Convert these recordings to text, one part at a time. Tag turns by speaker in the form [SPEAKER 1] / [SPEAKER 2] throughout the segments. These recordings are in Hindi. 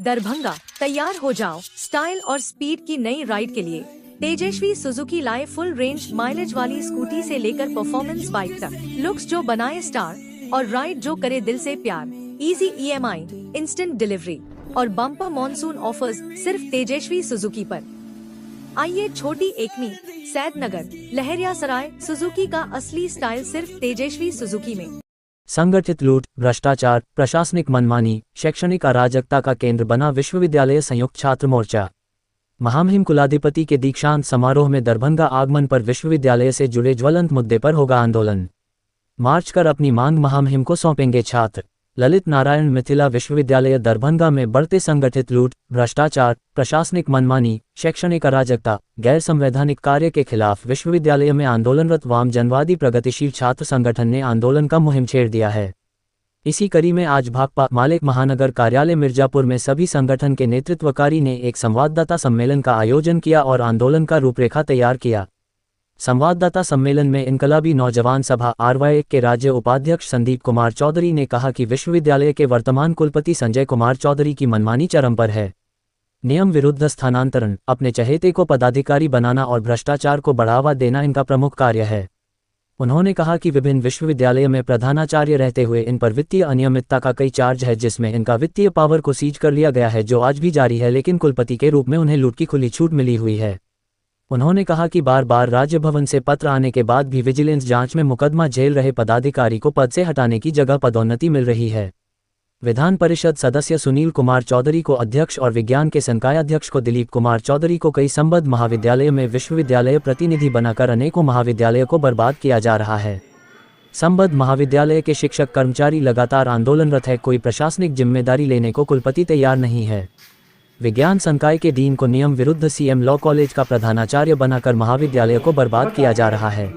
[SPEAKER 1] दरभंगा, तैयार हो जाओ स्टाइल और स्पीड की नई राइड के लिए। तेजस्वी सुजुकी लाए फुल रेंज माइलेज वाली स्कूटी से लेकर परफॉर्मेंस बाइक तक, लुक्स जो बनाए स्टार और राइड जो करे दिल से प्यार। इजी EMI, इंस्टेंट डिलीवरी और बम्पर मॉनसून ऑफर्स सिर्फ तेजस्वी सुजुकी पर। आइए छोटी एकमी, सैदनगर, लहरियासराय, सुजुकी का असली स्टाइल सिर्फ तेजस्वी सुजुकी में।
[SPEAKER 2] संगठित लूट, भ्रष्टाचार, प्रशासनिक मनमानी, शैक्षणिक अराजकता का केंद्र बना विश्वविद्यालय संयुक्त छात्र मोर्चा। महामहिम कुलाधिपति के दीक्षांत समारोह में दरभंगा आगमन पर विश्वविद्यालय से जुड़े ज्वलंत मुद्दे पर होगा आंदोलन। मार्च कर अपनी मांग महामहिम को सौंपेंगे छात्र। ललित नारायण मिथिला विश्वविद्यालय दरभंगा में बढ़ते संगठित लूट, भ्रष्टाचार, प्रशासनिक मनमानी, शैक्षणिक अराजकता, गैर संवैधानिक कार्य के खिलाफ विश्वविद्यालय में आंदोलनरत वाम जनवादी प्रगतिशील छात्र संगठन ने आंदोलन का मुहिम छेड़ दिया है। इसी कड़ी में आज भाकपा मालिक महानगर कार्यालय मिर्जापुर में सभी संगठन के नेतृत्वकारी ने एक संवाददाता सम्मेलन का आयोजन किया और आंदोलन का रूपरेखा तैयार किया। संवाददाता सम्मेलन में इनकलाबी नौजवान सभा RY के राज्य उपाध्यक्ष संदीप कुमार चौधरी ने कहा कि विश्वविद्यालय के वर्तमान कुलपति संजय कुमार चौधरी की मनमानी चरम पर है। नियम विरुद्ध स्थानांतरण, अपने चहेते को पदाधिकारी बनाना और भ्रष्टाचार को बढ़ावा देना इनका प्रमुख कार्य है। उन्होंने कहा कि विभिन्न विश्वविद्यालय में प्रधानाचार्य रहते हुए इन पर वित्तीय अनियमितता का कई चार्ज है, जिसमें इनका वित्तीय पावर को सीज कर लिया गया है, जो आज भी जारी है, लेकिन कुलपति के रूप में उन्हें लूट की खुली छूट मिली हुई है। उन्होंने कहा कि बार बार राज्य भवन से पत्र आने के बाद भी विजिलेंस जांच में मुकदमा झेल रहे पदाधिकारी को पद से हटाने की जगह पदोन्नति मिल रही है। विधान परिषद सदस्य सुनील कुमार चौधरी को अध्यक्ष और विज्ञान के संकायाध्यक्ष को दिलीप कुमार चौधरी को कई संबद्ध महाविद्यालय में विश्वविद्यालय प्रतिनिधि बनाकर अनेकों महाविद्यालयों को बर्बाद किया जा रहा है। संबद्ध महाविद्यालय के शिक्षक कर्मचारी लगातार आंदोलनरत है, कोई प्रशासनिक जिम्मेदारी लेने को कुलपति तैयार नहीं है। विज्ञान संकाय के डीन को नियम विरुद्ध CM लॉ कॉलेज का प्रधानाचार्य बनाकर महाविद्यालय को बर्बाद किया जा रहा है।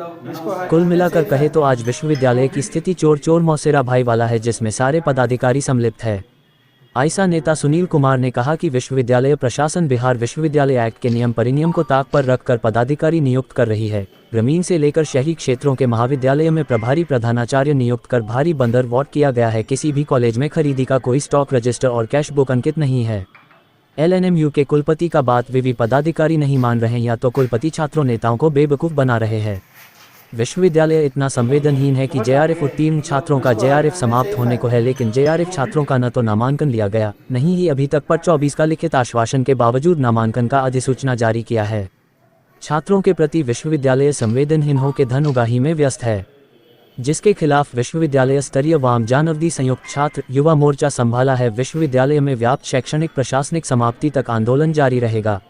[SPEAKER 2] कुल मिलाकर कहे तो आज विश्वविद्यालय की स्थिति चोर चोर मौसेरा भाई वाला है, जिसमें सारे पदाधिकारी सम्मिलित है। आईसा नेता सुनील कुमार ने कहा कि विश्वविद्यालय प्रशासन बिहार विश्वविद्यालय एक्ट के नियम परिनियम को ताक पर रखकर पदाधिकारी नियुक्त कर रही है। ग्रामीण से लेकर शहरी क्षेत्रों के महाविद्यालय में प्रभारी प्रधानाचार्य नियुक्त कर भारी बंदर वॉट किया गया है। किसी भी कॉलेज में खरीदी का कोई स्टॉक रजिस्टर और कैश बुक अंकित नहीं है। LNMU के कुलपति का बात विवि पदाधिकारी नहीं मान रहे, या तो कुलपति छात्रों नेताओं को बेवकूफ़ बना रहे हैं। विश्वविद्यालय इतना संवेदनहीन है कि JRF उत्तीर्ण छात्रों का JRF समाप्त होने को है, लेकिन JRF छात्रों का न तो नामांकन लिया गया, नहीं ही अभी तक पर 24 का लिखित आश्वासन के बावजूद नामांकन का अधिसूचना जारी किया है। छात्रों के प्रति विश्वविद्यालय संवेदनहीन होकर धन उगाही में व्यस्त है, जिसके खिलाफ विश्वविद्यालय स्तरीय वाम जानवदी संयुक्त छात्र युवा मोर्चा संभाला है। विश्वविद्यालय में व्याप्त शैक्षणिक प्रशासनिक समाप्ति तक आंदोलन जारी रहेगा।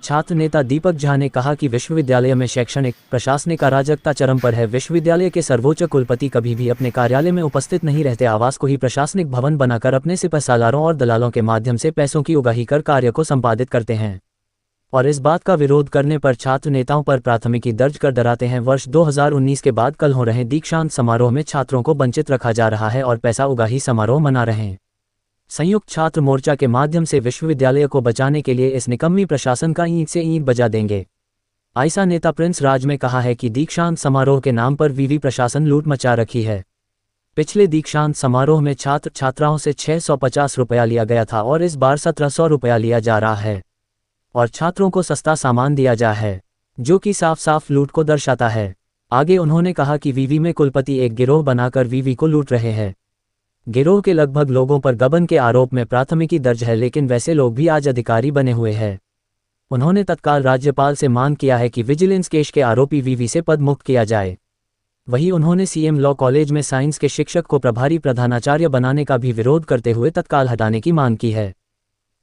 [SPEAKER 2] छात्र नेता दीपक झा ने कहा कि विश्वविद्यालय में शैक्षणिक प्रशासनिक अराजकता चरम पर है। विश्वविद्यालय के सर्वोच्च कुलपति कभी भी अपने कार्यालय में उपस्थित नहीं रहते, आवास को ही प्रशासनिक भवन बनाकर अपने सिपहसालारों और दलालों के माध्यम से पैसों की उगाही कर कार्य को संपादित करते हैं, और इस बात का विरोध करने पर छात्र नेताओं पर प्राथमिकी दर्ज कर डराते हैं। वर्ष 2019 के बाद कल हो रहे दीक्षांत समारोह में छात्रों को वंचित रखा जा रहा है और पैसा उगाही समारोह मना रहे हैं। संयुक्त छात्र मोर्चा के माध्यम से विश्वविद्यालय को बचाने के लिए इस निकम्मी प्रशासन का ईंट से ईंट बजा देंगे। आईसा नेता प्रिंस राज ने कहा है कि दीक्षांत समारोह के नाम पर विवि प्रशासन लूट मचा रखी है। पिछले दीक्षांत समारोह में छात्र छात्राओं से 650 रुपया लिया गया था और इस बार 1700 रुपया लिया जा रहा है, और छात्रों को सस्ता सामान दिया जा है, जो कि साफ साफ लूट को दर्शाता है। आगे उन्होंने कहा कि विवि में कुलपति एक गिरोह बनाकर विवि को लूट रहे हैं। गिरोह के लगभग लोगों पर गबन के आरोप में प्राथमिकी दर्ज है, लेकिन वैसे लोग भी आज अधिकारी बने हुए हैं। उन्होंने तत्काल राज्यपाल से मांग किया है कि विजिलेंस केस के आरोपी विवि से पद मुक्त किया जाए। वहीं उन्होंने CM लॉ कॉलेज में साइंस के शिक्षक को प्रभारी प्रधानाचार्य बनाने का भी विरोध करते हुए तत्काल हटाने की मांग की है।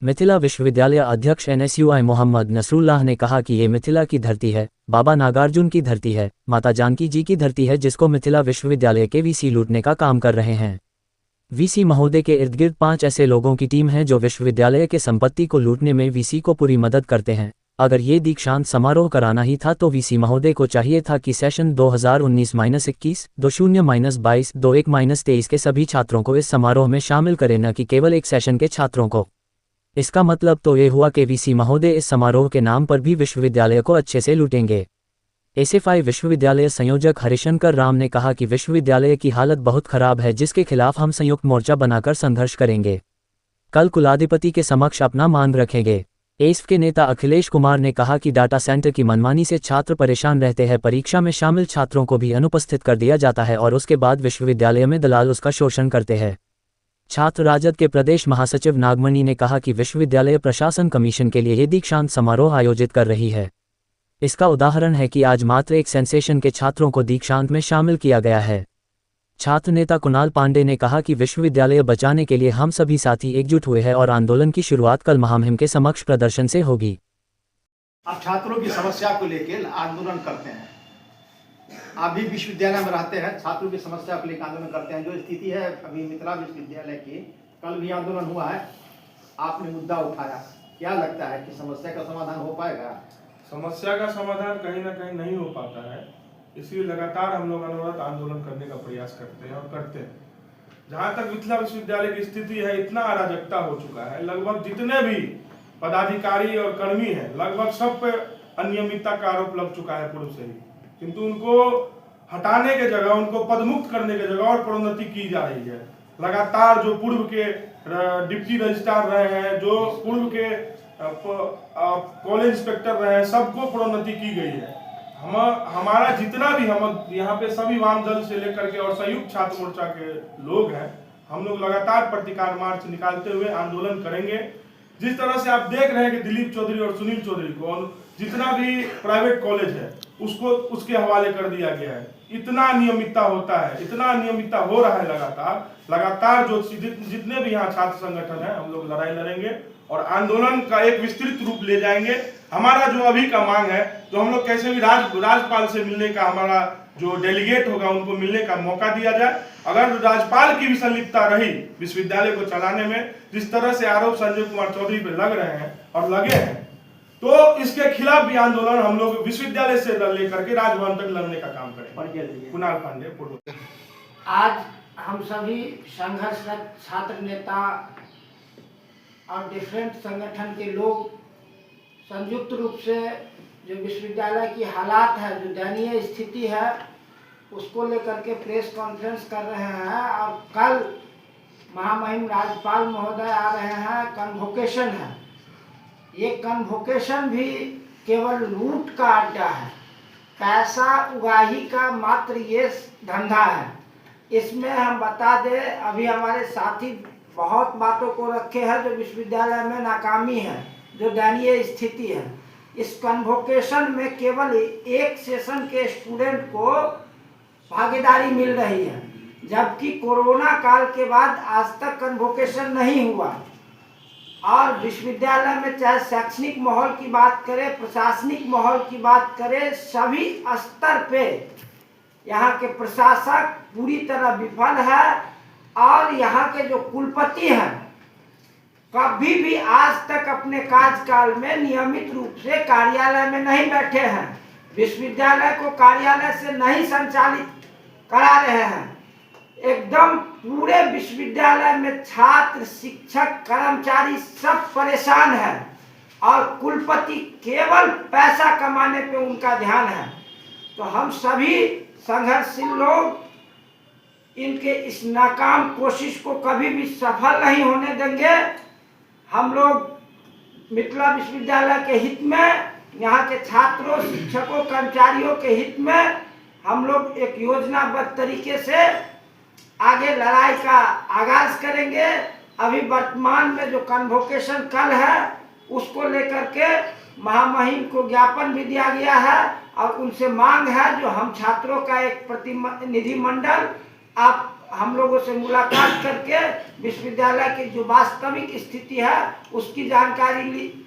[SPEAKER 2] मिथिला विश्वविद्यालय अध्यक्ष NSUI मोहम्मद नसरुल्लाह ने कहा कि ये मिथिला की धरती है, बाबा नागार्जुन की धरती है, माता जानकी जी की धरती है, जिसको मिथिला विश्वविद्यालय के VC लूटने का काम कर रहे हैं। VC महोदय के इर्द गिर्द 5 ऐसे लोगों की टीम है जो विश्वविद्यालय के संपत्ति को लूटने में VC को पूरी मदद करते हैं। अगर ये दीक्षांत समारोह कराना ही था तो VC महोदय को चाहिए था कि सेशन 2019-21, 20-22, 21-23 के सभी छात्रों को इस समारोह में शामिल करें, न कि केवल एक सेशन के छात्रों को। इसका मतलब तो ये हुआ कि VC महोदय इस समारोह के नाम पर भी विश्वविद्यालय को अच्छे से लूटेंगे। SFI विश्वविद्यालय संयोजक हरिशंकर राम ने कहा कि विश्वविद्यालय की हालत बहुत खराब है, जिसके खिलाफ हम संयुक्त मोर्चा बनाकर संघर्ष करेंगे। कल कुलाधिपति के समक्ष अपना मांग रखेंगे। एस्फ के नेता अखिलेश कुमार ने कहा कि डाटा सेंटर की मनमानी से छात्र परेशान रहते हैं। परीक्षा में शामिल छात्रों को भी अनुपस्थित कर दिया जाता है और उसके बाद विश्वविद्यालय में दलाल उसका शोषण करते हैं। छात्र राजद के प्रदेश महासचिव नागमणि ने कहा कि विश्वविद्यालय प्रशासन कमीशन के लिए ये दीक्षांत समारोह आयोजित कर रही है। इसका उदाहरण है कि आज मात्र एक सेंसेशन के छात्रों को दीक्षांत में शामिल किया गया है। छात्र नेता कुणाल पांडे ने कहा कि विश्वविद्यालय बचाने के लिए हम सभी साथी एकजुट हुए हैं और आंदोलन की शुरुआत कल महामहिम के समक्ष प्रदर्शन से होगी।
[SPEAKER 3] आप छात्रों की समस्या को लेकर आंदोलन करते हैं, आप भी विश्वविद्यालय में रहते हैं, छात्रों की समस्या को लेकर आंदोलन करते हैं। जो स्थिति है अभी मिथिला विश्वविद्यालय की, कल भी आंदोलन हुआ है, आपने मुद्दा उठाया, क्या लगता है कि समस्या का समाधान हो पाएगा?
[SPEAKER 4] समस्या का समाधान कहीं ना कहीं नहीं हो पाता है, इसलिए लगातार हम लोग अनवरत आंदोलन करने का प्रयास करते हैं और करते हैं। जहाँ तक मिथिला विश्वविद्यालय की स्थिति है, इतना अराजकता हो चुका है, लगभग जितने भी पदाधिकारी और कर्मी हैं लगभग सब पे अनियमितता का आरोप लग चुका है पूर्व से ही, किंतु उनको हटाने के जगह, उनको पदमुक्त करने के जगह और प्रोन्नति की जा रही है। लगातार जो पूर्व के डिप्टी रजिस्ट्रार रहे हैं, जो पूर्व के कॉलेज इंस्पेक्टर रहे हैं, सबको प्रोन्नति की गई है। हमारा जितना भी, हम यहाँ पे सभी वाम दल से लेकर के और संयुक्त छात्र मोर्चा के लोग हैं, हम लोग लगातार प्रतिकार मार्च निकालते हुए आंदोलन करेंगे। जिस तरह से आप देख रहे हैं कि दिलीप चौधरी और सुनील चौधरी को जितना भी प्राइवेट कॉलेज है उसको उसके हवाले कर दिया गया है, इतना अनियमितता होता है, इतना अनियमितता हो रहा है लगातार जो जितने भी यहाँ छात्र संगठन है, हम लोग लड़ाई लड़ेंगे और आंदोलन का एक विस्तृत रूप ले जाएंगे। हमारा जो अभी का मांग है, तो हम लोग कैसे भी राज्यपाल से मिलने का, हमारा जो डेलीगेट होगा उनको मिलने का मौका दिया जाए। अगर राज्यपाल की भी संलिप्तता रही विश्वविद्यालय को चलाने में, जिस तरह से आरोप संजय कुमार चौधरी पे लग रहे हैं और लगे हैं, तो इसके खिलाफ भी आंदोलन हम लोग विश्वविद्यालय से लेकर के राजभवन तक लड़ने का काम करेंगे। कुणाल पांडे पूर्व।
[SPEAKER 5] आज हम सभी संघर्षरत छात्र नेता और डिफरेंट संगठन के लोग संयुक्त रूप से जो विश्वविद्यालय की हालात है, जो दयनीय स्थिति है, उसको लेकर के प्रेस कॉन्फ्रेंस कर रहे हैं। और कल महामहिम राज्यपाल महोदय आ रहे हैं, कन्वोकेशन है। ये कन्वोकेशन भी केवल लूट का अड्डा है, पैसा उगाही का मात्र ये धंधा है। इसमें हम बता दें, अभी हमारे साथी बहुत बातों को रखे हैं जो विश्वविद्यालय में नाकामी है, जो दयनीय स्थिति है। इस कन्वोकेशन में केवल एक सेशन के स्टूडेंट को भागीदारी मिल रही है, जबकि कोरोना काल के बाद आज तक कन्वोकेशन नहीं हुआ। और विश्वविद्यालय में चाहे शैक्षणिक माहौल की बात करें, प्रशासनिक माहौल की बात करें, सभी स्तर पे यहाँ के प्रशासक पूरी तरह विफल है। और यहाँ के जो कुलपति हैं, कभी भी आज तक अपने कार्यकाल में नियमित रूप से कार्यालय में नहीं बैठे हैं, विश्वविद्यालय को कार्यालय से नहीं संचालित करा रहे हैं। एकदम पूरे विश्वविद्यालय में छात्र, शिक्षक, कर्मचारी सब परेशान हैं और कुलपति केवल पैसा कमाने पे उनका ध्यान है। तो हम सभी संघर्षशील लोग इनके इस नाकाम कोशिश को कभी भी सफल नहीं होने देंगे। हम लोग मिथिला विश्वविद्यालय के हित में, यहाँ के छात्रों, शिक्षकों, कर्मचारियों के हित में हम लोग एक योजनाबद्ध तरीके से आगे लड़ाई का आगाज करेंगे। अभी वर्तमान में जो कन्वोकेशन कल है, उसको लेकर के महामहिम को ज्ञापन भी दिया गया है और उनसे मांग है जो हम छात्रों का एक प्रतिनिधि मंडल आप हम लोगों से मुलाकात करके विश्वविद्यालय की जो वास्तविक स्थिति है उसकी जानकारी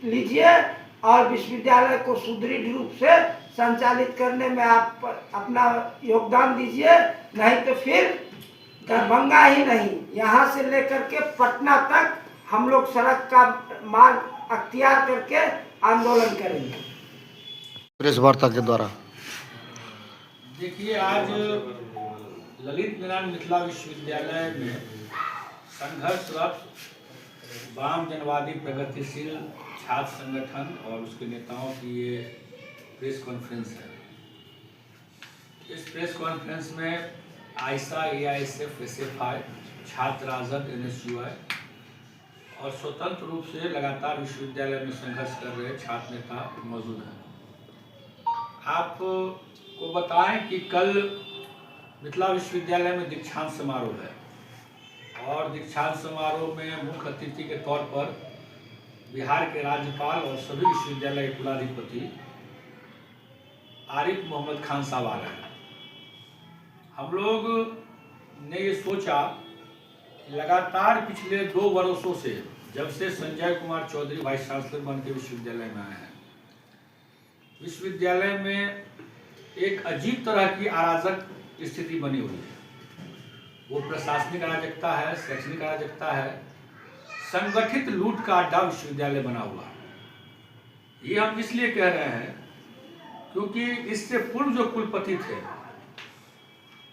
[SPEAKER 5] लीजिए और विश्वविद्यालय को सुदृढ़ रूप से संचालित करने में आप अपना योगदान दीजिए। नहीं तो फिर दरभंगा ही नहीं, यहाँ से लेकर के पटना तक हम लोग सड़क का मार्ग अख्तियार करके आंदोलन करेंगे।
[SPEAKER 3] प्रेस वार्ता के द्वारा
[SPEAKER 6] देखिए, आज ललित नारायण मिथिला विश्वविद्यालय में संघर्षरत वाम जनवादी प्रगतिशील छात्र संगठन और उसके नेताओं की ये प्रेस कॉन्फ्रेंस है। इस प्रेस कॉन्फ्रेंस में आयसा, AISF, SFI, छात्र राजद, NSUI और स्वतंत्र रूप से लगातार विश्वविद्यालय में संघर्ष कर रहे छात्र नेता मौजूद हैं। आपको बताएं कि कल मिथिला विश्वविद्यालय में दीक्षांत समारोह है और दीक्षांत समारोह में मुख्य अतिथि के तौर पर बिहार के राज्यपाल और सभी विश्वविद्यालय के कुलाधिपति आरिफ मोहम्मद खान साहब आ रहे हैं। हम लोग ने ये सोचा कि लगातार पिछले 2 वर्षों से, जब से संजय कुमार चौधरी वाइस चांसलर बन के विश्वविद्यालय में आए हैं, विश्वविद्यालय में एक अजीब तरह की अराजक स्थिति बनी हुई है। वो प्रशासनिक अराजकता है, शैक्षणिक अराजकता है, संगठित लूट का अड्डा विश्वविद्यालय बना हुआ है। ये हम इसलिए कह रहे हैं क्योंकि इससे पूर्व जो कुलपति थे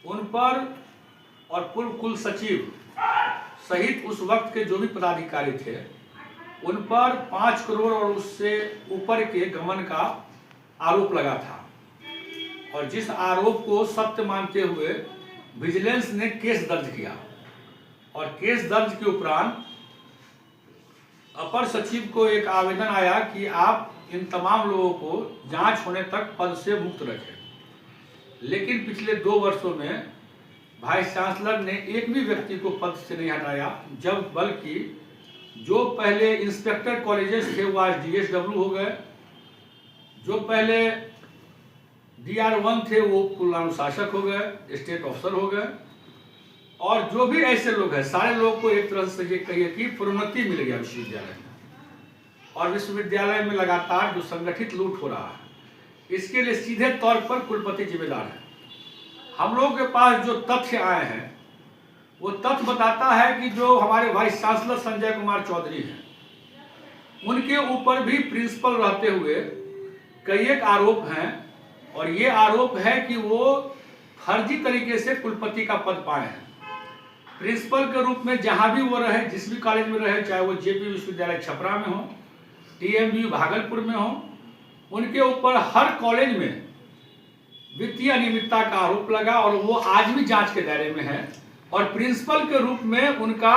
[SPEAKER 6] उन पर और पूर्व कुल सचिव सहित उस वक्त के जो भी पदाधिकारी थे उन पर 5 करोड़ और उससे ऊपर के गबन का आरोप लगा था और जिस आरोप को सत्य मानते हुए विजिलेंस ने केस दर्ज किया और केस दर्ज के उपरांत अपर सचिव को एक आवेदन आया कि आप इन तमाम लोगों को जांच होने तक पद से मुक्त रखें। लेकिन पिछले 2 वर्षों में वाइस चांसलर ने एक भी व्यक्ति को पद से नहीं हटाया, जब बल्कि जो पहले इंस्पेक्टर कॉलेजेस थे वो आज DSW हो गए, जो पहले DR1 थे वो कुलानुशासक हो गए, स्टेट ऑफिसर हो गए और जो भी ऐसे लोग हैं सारे लोग को एक तरह से ये कहिए कि प्रोन्नति मिल गया विश्वविद्यालय में। और विश्वविद्यालय में लगातार जो संगठित लूट हो रहा है इसके लिए सीधे तौर पर कुलपति जिम्मेदार है। हम लोगों के पास जो तथ्य आए हैं वो तथ्य बताता है कि जो हमारे वाइस चांसलर संजय कुमार चौधरी हैं उनके ऊपर भी प्रिंसिपल रहते हुए कई एक आरोप हैं और ये आरोप है कि वो फर्जी तरीके से कुलपति का पद पाए हैं। प्रिंसिपल के रूप में जहां भी वो रहे, जिस भी कॉलेज में रहे, चाहे वो JP विश्वविद्यालय छपरा में हो, TMU भागलपुर में हो, उनके ऊपर हर कॉलेज में वित्तीय अनियमितता का आरोप लगा और वो आज भी जांच के दायरे में है और प्रिंसिपल के रूप में उनका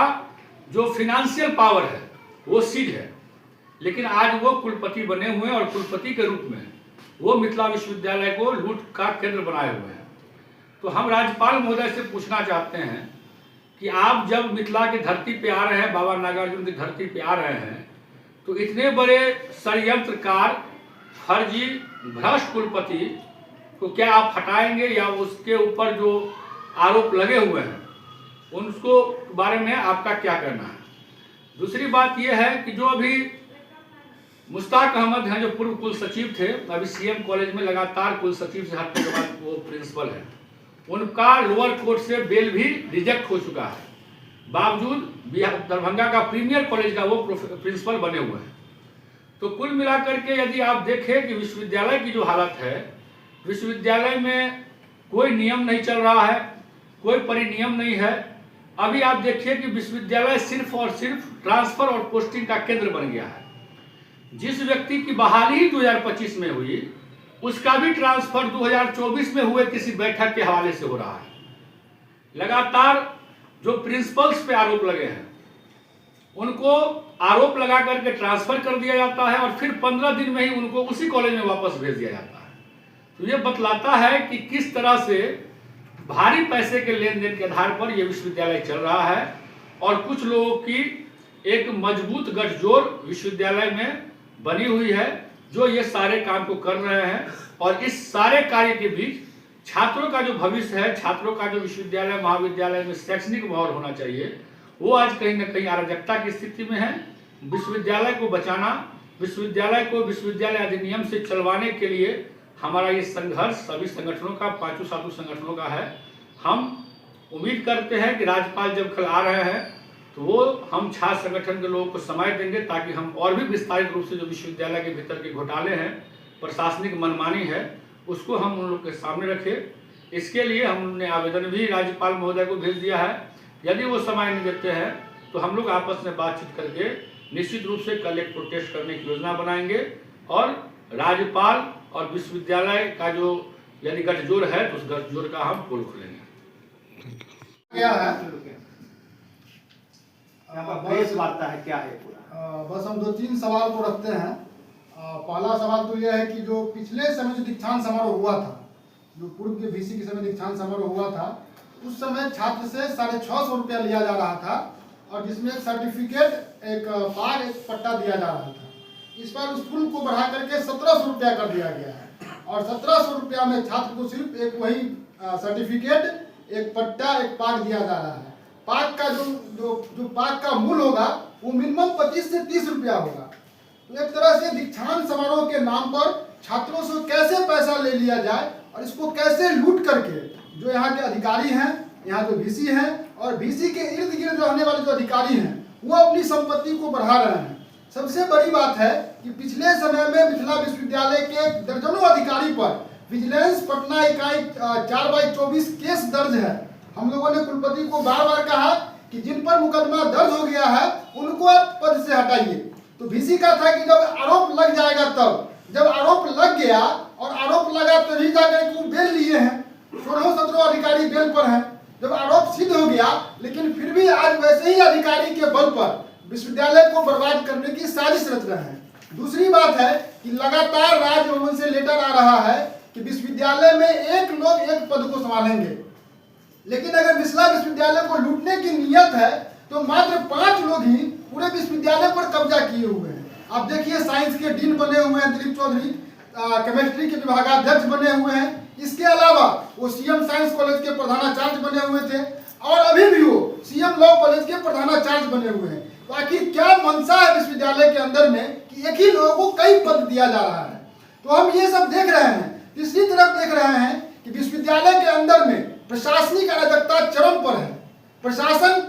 [SPEAKER 6] जो फिनेंशियल पावर है वो सीध है। लेकिन आज वो कुलपति बने हुए हैं और कुलपति के रूप में वो मिथिला विश्वविद्यालय को लूट का केंद्र बनाए हुए हैं। तो हम राज्यपाल महोदय से पूछना चाहते हैं कि आप जब मिथिला की धरती पे आ रहे हैं, बाबा नागार्जुन की धरती पे आ रहे हैं, तो इतने बड़े षड्यंत्रकार फर्जी भ्रष्ट कुलपति को क्या आप हटाएंगे या उसके ऊपर जो आरोप लगे हुए हैं उनको बारे में आपका क्या कहना है? दूसरी बात यह है कि जो अभी मुश्ताक अहमद हैं जो पूर्व कुल सचिव थे, अभी CM कॉलेज में लगातार कुल सचिव से हटने के बाद वो प्रिंसिपल है, उनका लोअर कोर्ट से बेल भी रिजेक्ट हो चुका है, बावजूद दरभंगा का प्रीमियर कॉलेज का वो प्रिंसिपल बने हुए हैं। तो कुल मिलाकर के यदि आप देखें कि विश्वविद्यालय की जो हालत है, विश्वविद्यालय में कोई नियम नहीं चल रहा है, कोई परिनियम नहीं है। अभी आप देखिए कि विश्वविद्यालय सिर्फ और सिर्फ ट्रांसफर और पोस्टिंग का केंद्र बन गया है। जिस व्यक्ति की बहाली 2025 में हुई उसका भी ट्रांसफर 2024 में हुए किसी बैठक के हवाले से हो रहा है। लगातार जो प्रिंसिपल्स पे आरोप लगे हैं उनको आरोप लगा करके ट्रांसफर कर दिया जाता है और फिर 15 दिन में ही उनको उसी कॉलेज में वापस भेज दिया जाता है। तो ये बतलाता है कि किस तरह से भारी पैसे के लेन देन के आधार पर यह विश्वविद्यालय चल रहा है और कुछ लोगों की एक मजबूत गठजोड़ विश्वविद्यालय में बनी हुई है जो ये सारे काम को कर रहे हैं। और इस सारे कार्य के बीच छात्रों का जो भविष्य है, छात्रों का जो विश्वविद्यालय महाविद्यालय में शैक्षणिक माहौल होना चाहिए, वो आज कहीं ना कहीं अराजकता की स्थिति में है। विश्वविद्यालय को बचाना, विश्वविद्यालय को विश्वविद्यालय अधिनियम से चलवाने के लिए हमारा ये संघर्ष सभी संगठनों का, पांचों सातों संगठनों का है। हम उम्मीद करते हैं कि राज्यपाल जब कल आ रहे हैं तो वो हम छात्र संगठन के लोगों को समय देंगे ताकि हम और भी विस्तारित रूप से जो विश्वविद्यालय के भीतर के घोटाले हैं, प्रशासनिक मनमानी है, उसको हम उन लोग के सामने रखें। इसके लिए हमने आवेदन भी राज्यपाल महोदय को भेज दिया है। यदि वो समय नहीं देते हैं तो हम लोग आपस में बातचीत करके निश्चित रूप से कल एक प्रोटेस्ट करने की योजना बनाएंगे और राज्यपाल और विश्वविद्यालय का जो यदि गठजोड़ है तो उस गठजोड़ का हम पोल खोलेंगे।
[SPEAKER 3] क्या है यहाँ पर प्रेस वार्ता है, क्या है पूरा?
[SPEAKER 7] बस हम 2-3 सवाल को रखते हैं। पहला सवाल तो यह है कि जो पिछले समय जो दीक्षांत समारोह हुआ था, जो पूर्व के VC के समय दीक्षांत समारोह हुआ था, उस समय छात्र से 650 रुपया लिया जा रहा था और जिसमें एक सर्टिफिकेट, एक पाग, एक पट्टा दिया जा रहा था। इस बार उस शुल्क को बढ़ा करके 1700 रुपया कर दिया गया है और 1700 रुपया में छात्र को सिर्फ एक वही सर्टिफिकेट, एक पट्टा, एक पाग दिया जा रहा है। पाग का जो पाग का मूल्य होगा वो मिनिमम 25 से 30 रुपया होगा। तो एक तरह से दीक्षांत समारोह के नाम पर छात्रों से कैसे पैसा ले लिया जाए और इसको कैसे लूट करके जो यहाँ के अधिकारी हैं, यहाँ जो VC हैं और VC के इर्द गिर्द रहने वाले जो अधिकारी हैं वो अपनी संपत्ति को बढ़ा रहे हैं। सबसे बड़ी बात है कि पिछले समय में मिथिला विश्वविद्यालय के दर्जनों अधिकारी पर विजिलेंस पटना इकाई 4/24 केस दर्ज है। हम लोगों ने कुलपति को बार बार कहा कि जिन पर मुकदमा दर्ज हो गया है उनको आप पद से हटाइए। तो VC का था कि जब आरोप लग जाएगा तब, जब आरोप लग गया और आरोप लगा तभी जाकर वो बेल लिए हैं। 16-17 अधिकारी बेल पर हैं। जब आरोप सिद्ध हो गया लेकिन फिर भी आज वैसे ही अधिकारी के बल पर विश्वविद्यालय को बर्बाद करने की साजिश रच रहे हैं। दूसरी बात है कि लगातार राजभवन से लेटर आ रहा है कि विश्वविद्यालय में एक लोग एक पद को संभालेंगे, लेकिन अगर मिथिला विश्वविद्यालय को लूटने की नियत है तो मात्र 5 लोग ही पूरे विश्वविद्यालय पर कब्जा किए हुए हैं। आप देखिए, साइंस के डीन बने हुए हैं दिलीप चौधरी, केमिस्ट्री के विभागाध्यक्ष बने हुए हैं। इसके अलावा वो CM साइंस कॉलेज के प्रधानाचार्य बने हुए थे और अभी भी वो CM लॉ कॉलेज के प्रधानाचार्य बने हुए हैं। तो आखिर क्या मंशा है विश्वविद्यालय के अंदर में कि एक ही लोगों को कई पद दिया जा रहा है? तो हम ये सब देख रहे हैं। तीसरी तरफ देख रहे हैं कि विश्वविद्यालय के अंदर में प्रशासनिक अराजकता चरम पर है। प्रशासन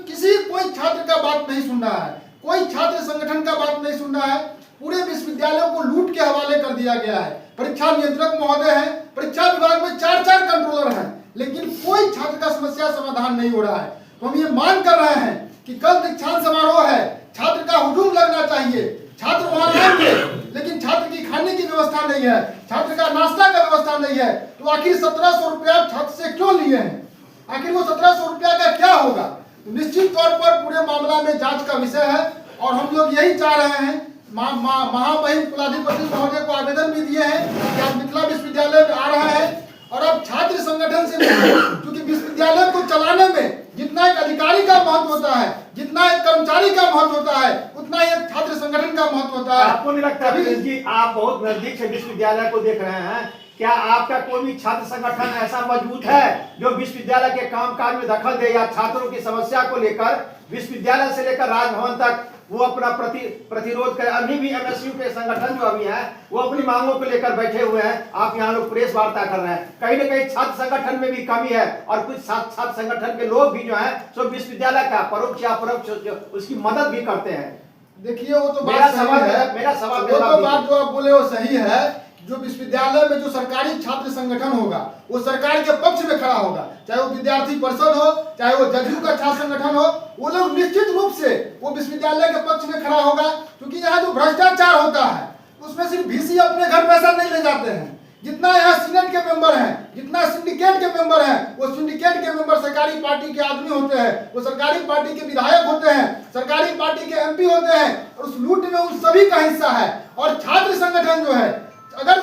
[SPEAKER 7] कोई छात्र का बात नहीं सुन रहा है, कोई छात्र संगठन का बात नहीं सुन रहा है। पूरे विश्वविद्यालय को लूट के हवाले कर दिया गया है। परीक्षा नियंत्रक महोदय हैं, परीक्षा विभाग में 4 कंट्रोलर हैं, लेकिन कोई छात्र का समस्या समाधान नहीं हो रहा है। तो हम ये मांग कर रहे हैं कि कल दीक्षांत समारोह है, छात्र का हुजूम लगना चाहिए। छात्र वहां आएंगे लेकिन छात्र की खाने की व्यवस्था नहीं है, छात्र का नाश्ता का व्यवस्था नहीं है। तो आखिर 1700 रुपया छात्र से क्यों लिए हैं? आखिर वो 1700 रुपया का क्या होगा? तो निश्चित तौर पर पूरे मामला में जांच का विषय है और हम लोग यही चाह रहे हैं। महामहिम कुलाधिपति महोदय को आवेदन भी दिए हैं कि आप मिथिला विश्वविद्यालय में आ रहे हैं और अब छात्र संगठन से नहीं, क्योंकि विश्वविद्यालय को चलाने में जितना एक अधिकारी का महत्व होता है, जितना एक कर्मचारी का महत्व होता है, उतना ही एक छात्र संगठन का महत्व होता है।
[SPEAKER 3] आपको नहीं लगता कि आप बहुत नजदीक से विश्वविद्यालय को देख रहे हैं, क्या आपका कोई भी छात्र संगठन ऐसा मजबूत है जो विश्वविद्यालय के कामकाज में दखल दे या छात्रों की समस्या को लेकर विश्वविद्यालय से लेकर राजभवन तक वो अपना प्रतिरोध करे? अभी भी MSU के संगठन जो अभी है वो अपनी मांगों को लेकर बैठे हुए हैं। आप यहाँ लोग प्रेस वार्ता कर रहे हैं। कहीं न कहीं छात्र संगठन में भी कमी है और कुछ छात्र संगठन के लोग भी जो है सो विश्वविद्यालय का परोक्ष या अपरोक्ष उसकी मदद भी करते हैं।
[SPEAKER 7] देखिए, वो तो बात सही है,
[SPEAKER 3] मेरा सवाल
[SPEAKER 7] वो तो बात जो आप बोले वो सही है। जो विश्वविद्यालय में जो सरकारी छात्र संगठन होगा वो सरकार के पक्ष में खड़ा होगा, चाहे वो विद्यार्थी परिषद हो, चाहे वो जदयू का छात्र संगठन हो, वो लोग निश्चित रूप से वो विश्वविद्यालय के पक्ष में खड़ा होगा। क्योंकि यहाँ जो भ्रष्टाचार होता है उसमें सिर्फ VC अपने घर पैसा नहीं ले जाते हैं। जितना यहाँ सीनेट के मेंबर हैं, जितना सिंडिकेट के मेंबर हैं, वो सिंडिकेट के मेंबर सरकारी पार्टी के आदमी होते हैं, वो सरकारी पार्टी के विधायक होते हैं, सरकारी पार्टी के MP होते हैं और उस लूट में उन सभी का हिस्सा है। और छात्र संगठन जो है, अगर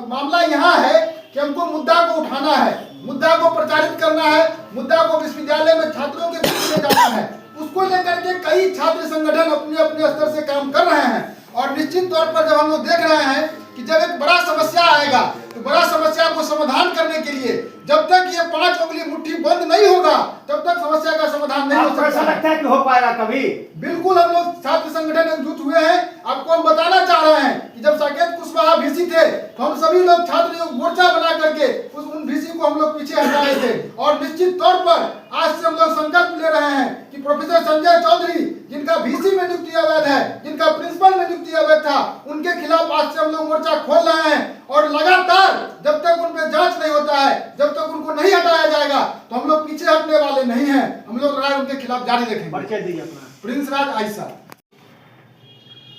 [SPEAKER 7] मामला यहाँ है कि हमको मुद्दा को उठाना है, मुद्दा को प्रचारित करना है, मुद्दा को विश्वविद्यालय में छात्रों के बीच में जाना है, उसको लेकर के कई छात्र संगठन अपने अपने स्तर से काम कर रहे हैं। और निश्चित तौर पर जब हम लोग देख रहे हैं कि जब एक बड़ा समस्या आएगा तो बड़ा समस्या को समाधान करने के लिए जब तक ये 5 उंगली मुट्ठी बंद नहीं होगा तब तक समस्या का समाधान नहीं हो सकता।
[SPEAKER 3] ऐसा लगता है कि हो पाएगा कभी?
[SPEAKER 7] बिल्कुल, हम लोग छात्र संगठन एकजुट हुए हैं। आपको हम बताना चाह रहे हैं कि जब साकेत कुशवाहा VC थे तो हम सभी लोग छात्र मोर्चा बना करके उन VC को हम लोग पीछे हटाए थे। और निश्चित तौर पर आज से हम लोग संकल्प ले रहे हैं कि प्रोफेसर संजय चौधरी, जिनका VC में नियुक्ति अवैध है, जिनका प्रिंसिपल में नियुक्ति अवैध था, उनके खिलाफ आज से हम लोग मोर्चा खोल रहे हैं। और लगातार जब तक उन पे जांच नहीं होता है, जब तक उनको नहीं हटाया जाएगा तो हम लोग पीछे हटने वाले नहीं हैं। हम लोग लड़ाई उनके खिलाफ जारी रखेंगे।
[SPEAKER 3] परिचय दीजिए अपना।
[SPEAKER 7] प्रिंस राज आयसा।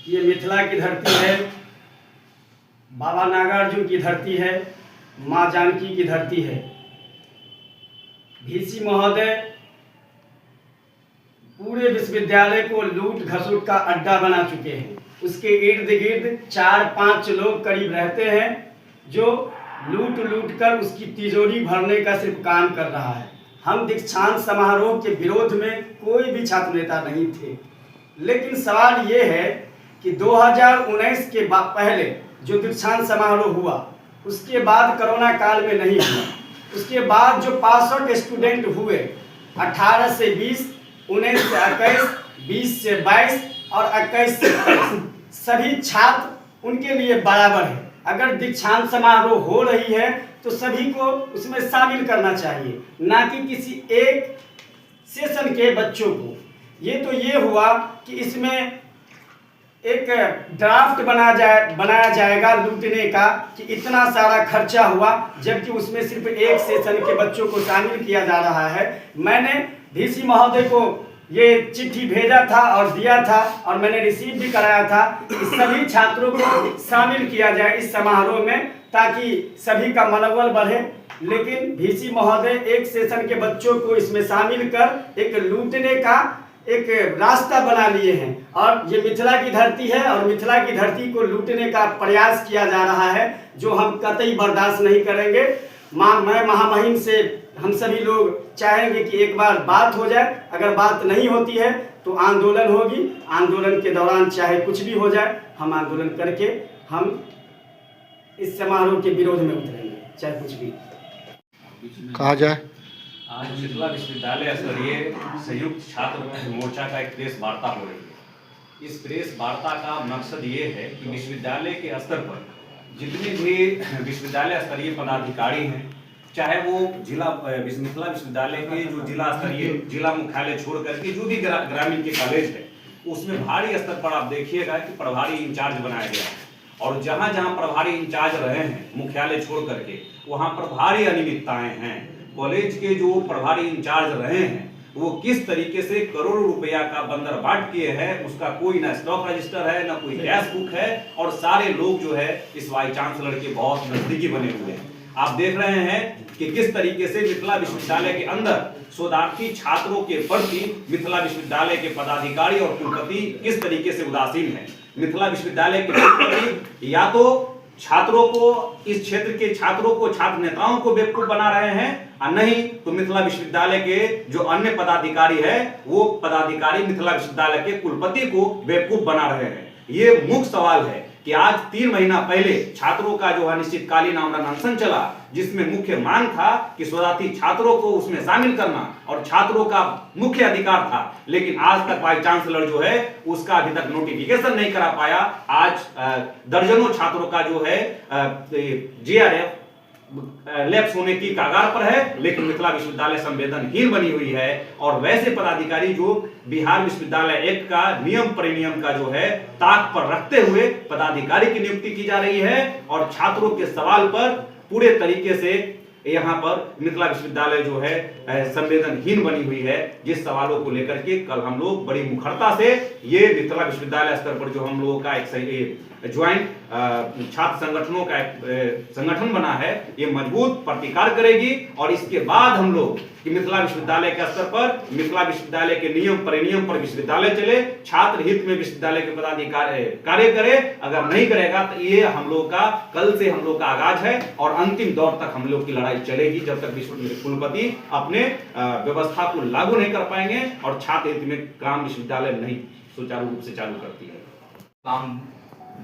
[SPEAKER 8] ये मिथिला की धरती है, बाबा नागार्जुन की धरती है, माँ जानकी की धरती है। VC महोदय पूरे विश्वविद्यालय को लूट घसूट का अड्डा बना चुके हैं। उसके इर्द गिर्द 4-5 लोग करीब रहते हैं जो लूट कर उसकी तिजोरी भरने का सिर्फ काम कर रहा है। हम दीक्षांत समारोह के विरोध में कोई भी छात्र नेता नहीं थे, लेकिन सवाल ये है कि 2019 के पहले जो दीक्षांत समारोह हुआ उसके बाद कोरोना काल में नहीं हुआ। उसके बाद जो पास आउट स्टूडेंट हुए 18 से 20, 19 से 21, 20 से 22 और 21 से 23, सभी छात्र उनके लिए बराबर है। अगर दीक्षांत समारोह हो रही है तो सभी को उसमें शामिल करना चाहिए, ना कि किसी एक सेशन के बच्चों को। ये हुआ कि इसमें एक ड्राफ्ट बनाया जाएगा लूटने का कि इतना सारा खर्चा हुआ, जबकि उसमें सिर्फ एक सेशन के बच्चों को शामिल किया जा रहा है। मैंने वीसी महोदय को ये चिट्ठी भेजा था और दिया था और मैंने रिसीव भी कराया था कि सभी छात्रों को शामिल किया जाए इस समारोह में, ताकि सभी का मनोबल बढ़े। लेकिन वीसी महोदय एक सेशन के बच्चों को इसमें शामिल कर एक लूटने का एक रास्ता बना लिए हैं और ये मिथिला की धरती है और मिथिला की धरती को लूटने का प्रयास किया जा रहा है, जो हम कतई बर्दाश्त नहीं करेंगे। मैं महामहिम से हम सभी लोग चाहेंगे कि एक बार बात हो जाए। अगर बात नहीं होती है तो आंदोलन होगी। आंदोलन के दौरान चाहे कुछ भी हो जाए, हम आंदोलन करके हम इस समारोह के विरोध में उतरेंगे, चाहे कुछ भी
[SPEAKER 7] कहा जाए।
[SPEAKER 9] आज मिथिला विश्वविद्यालय स्तरीय संयुक्त छात्र मोर्चा का एक प्रेस वार्ता हो रही है। इस प्रेस वार्ता का मकसद ये है कि विश्वविद्यालय के स्तर पर जितने भी विश्वविद्यालय स्तरीय पदाधिकारी हैं, चाहे वो मिथिला विश्वविद्यालय के जो जिला स्तरीय जिला मुख्यालय छोड़ करके जो भी ग्रामीण के कॉलेज है, उसमें भारी स्तर पर आप देखिएगा कि प्रभारी इंचार्ज बनाया गया है और जहाँ जहाँ प्रभारी इंचार्ज रहे हैं मुख्यालय छोड़ करके, वहाँ पर भारी अनियमितताएं हैं। कॉलेज के जो प्रभारी इंचार्ज रहे हैं वो किस तरीके से करोड़ों रुपया का बंदरबाट किए हैं, उसका कोई ना स्टॉक रजिस्टर है, ना कोई कैश बुक है और सारे लोग जो है इस वाइस चांसलर के बहुत नजदीकी बने हुए हैं। आप देख रहे हैं कि किस तरीके से मिथिला विश्वविद्यालय के अंदर शोधार्थी छात्रों के प्रति मिथिला विश्वविद्यालय के पदाधिकारी और कुलपति किस तरीके से उदासीन है। मिथिला विश्वविद्यालय के कुलपति या तो छात्रों को, इस क्षेत्र के छात्रों को, छात्र नेताओं को बेवकूफ बना रहे हैं और नहीं तो मिथिला विश्वविद्यालय के जो अन्य पदाधिकारी है वो पदाधिकारी मिथिला विश्वविद्यालय के कुलपति को बेवकूफ बना रहे हैं। ये मुख्य सवाल है कि आज 3 महीना पहले छात्रों का जो अनिश्चितकालीन आमरण अनशन चला, जिसमें मुख्य मांग था कि शोधार्थी छात्रों को उसमें शामिल करना और छात्रों का मुख्य अधिकार था, लेकिन आज तक वाइस चांसलर जो है उसका अभी तक नोटिफिकेशन नहीं करा पाया। आज दर्जनों छात्रों का जो है JRF लैप्स होने की कगार पर है, लेकिन मिथिला विश्वविद्यालय संवेदनहीन बनी हुई है और वैसे पदाधिकारी जो बिहार विश्वविद्यालय एक्ट का नियम परिनियम का जो है ताक पर रखते हुए पदाधिकारी की नियुक्ति की जा रही है और छात्रों के सवाल पर पूरे तरीके से यहाँ पर मिथिला विश्वविद्यालय जो है संवेदनहीन बनी हुई है। जिस सवालों को लेकर के कल हम लोग बड़ी मुखरता से ये मिथिला विश्वविद्यालय स्तर पर जो हम लोगों का एक ज्वाइंट छात्र संगठनों का संगठन बना है, ये मजबूत प्रतिकार करेगी और इसके बाद हम लोग कि मिथिला विश्वविद्यालय के स्तर पर मिथिला विश्वविद्यालय के नियम परिनियम पर विश्वविद्यालय चले, छात्र हित में विश्वविद्यालय के पदाधिकारी कार्य करे। अगर नहीं करेगा तो ये हम लोग का कल से हम लोग का आगाज है और अंतिम दौर तक हम लोग की लड़ाई चलेगी जब तक विश्वविद्यालय कुलपति अपने व्यवस्था को लागू नहीं कर पाएंगे और छात्र हित में ग्राम विश्वविद्यालय नहीं सुचारू रूप से चालू करती है।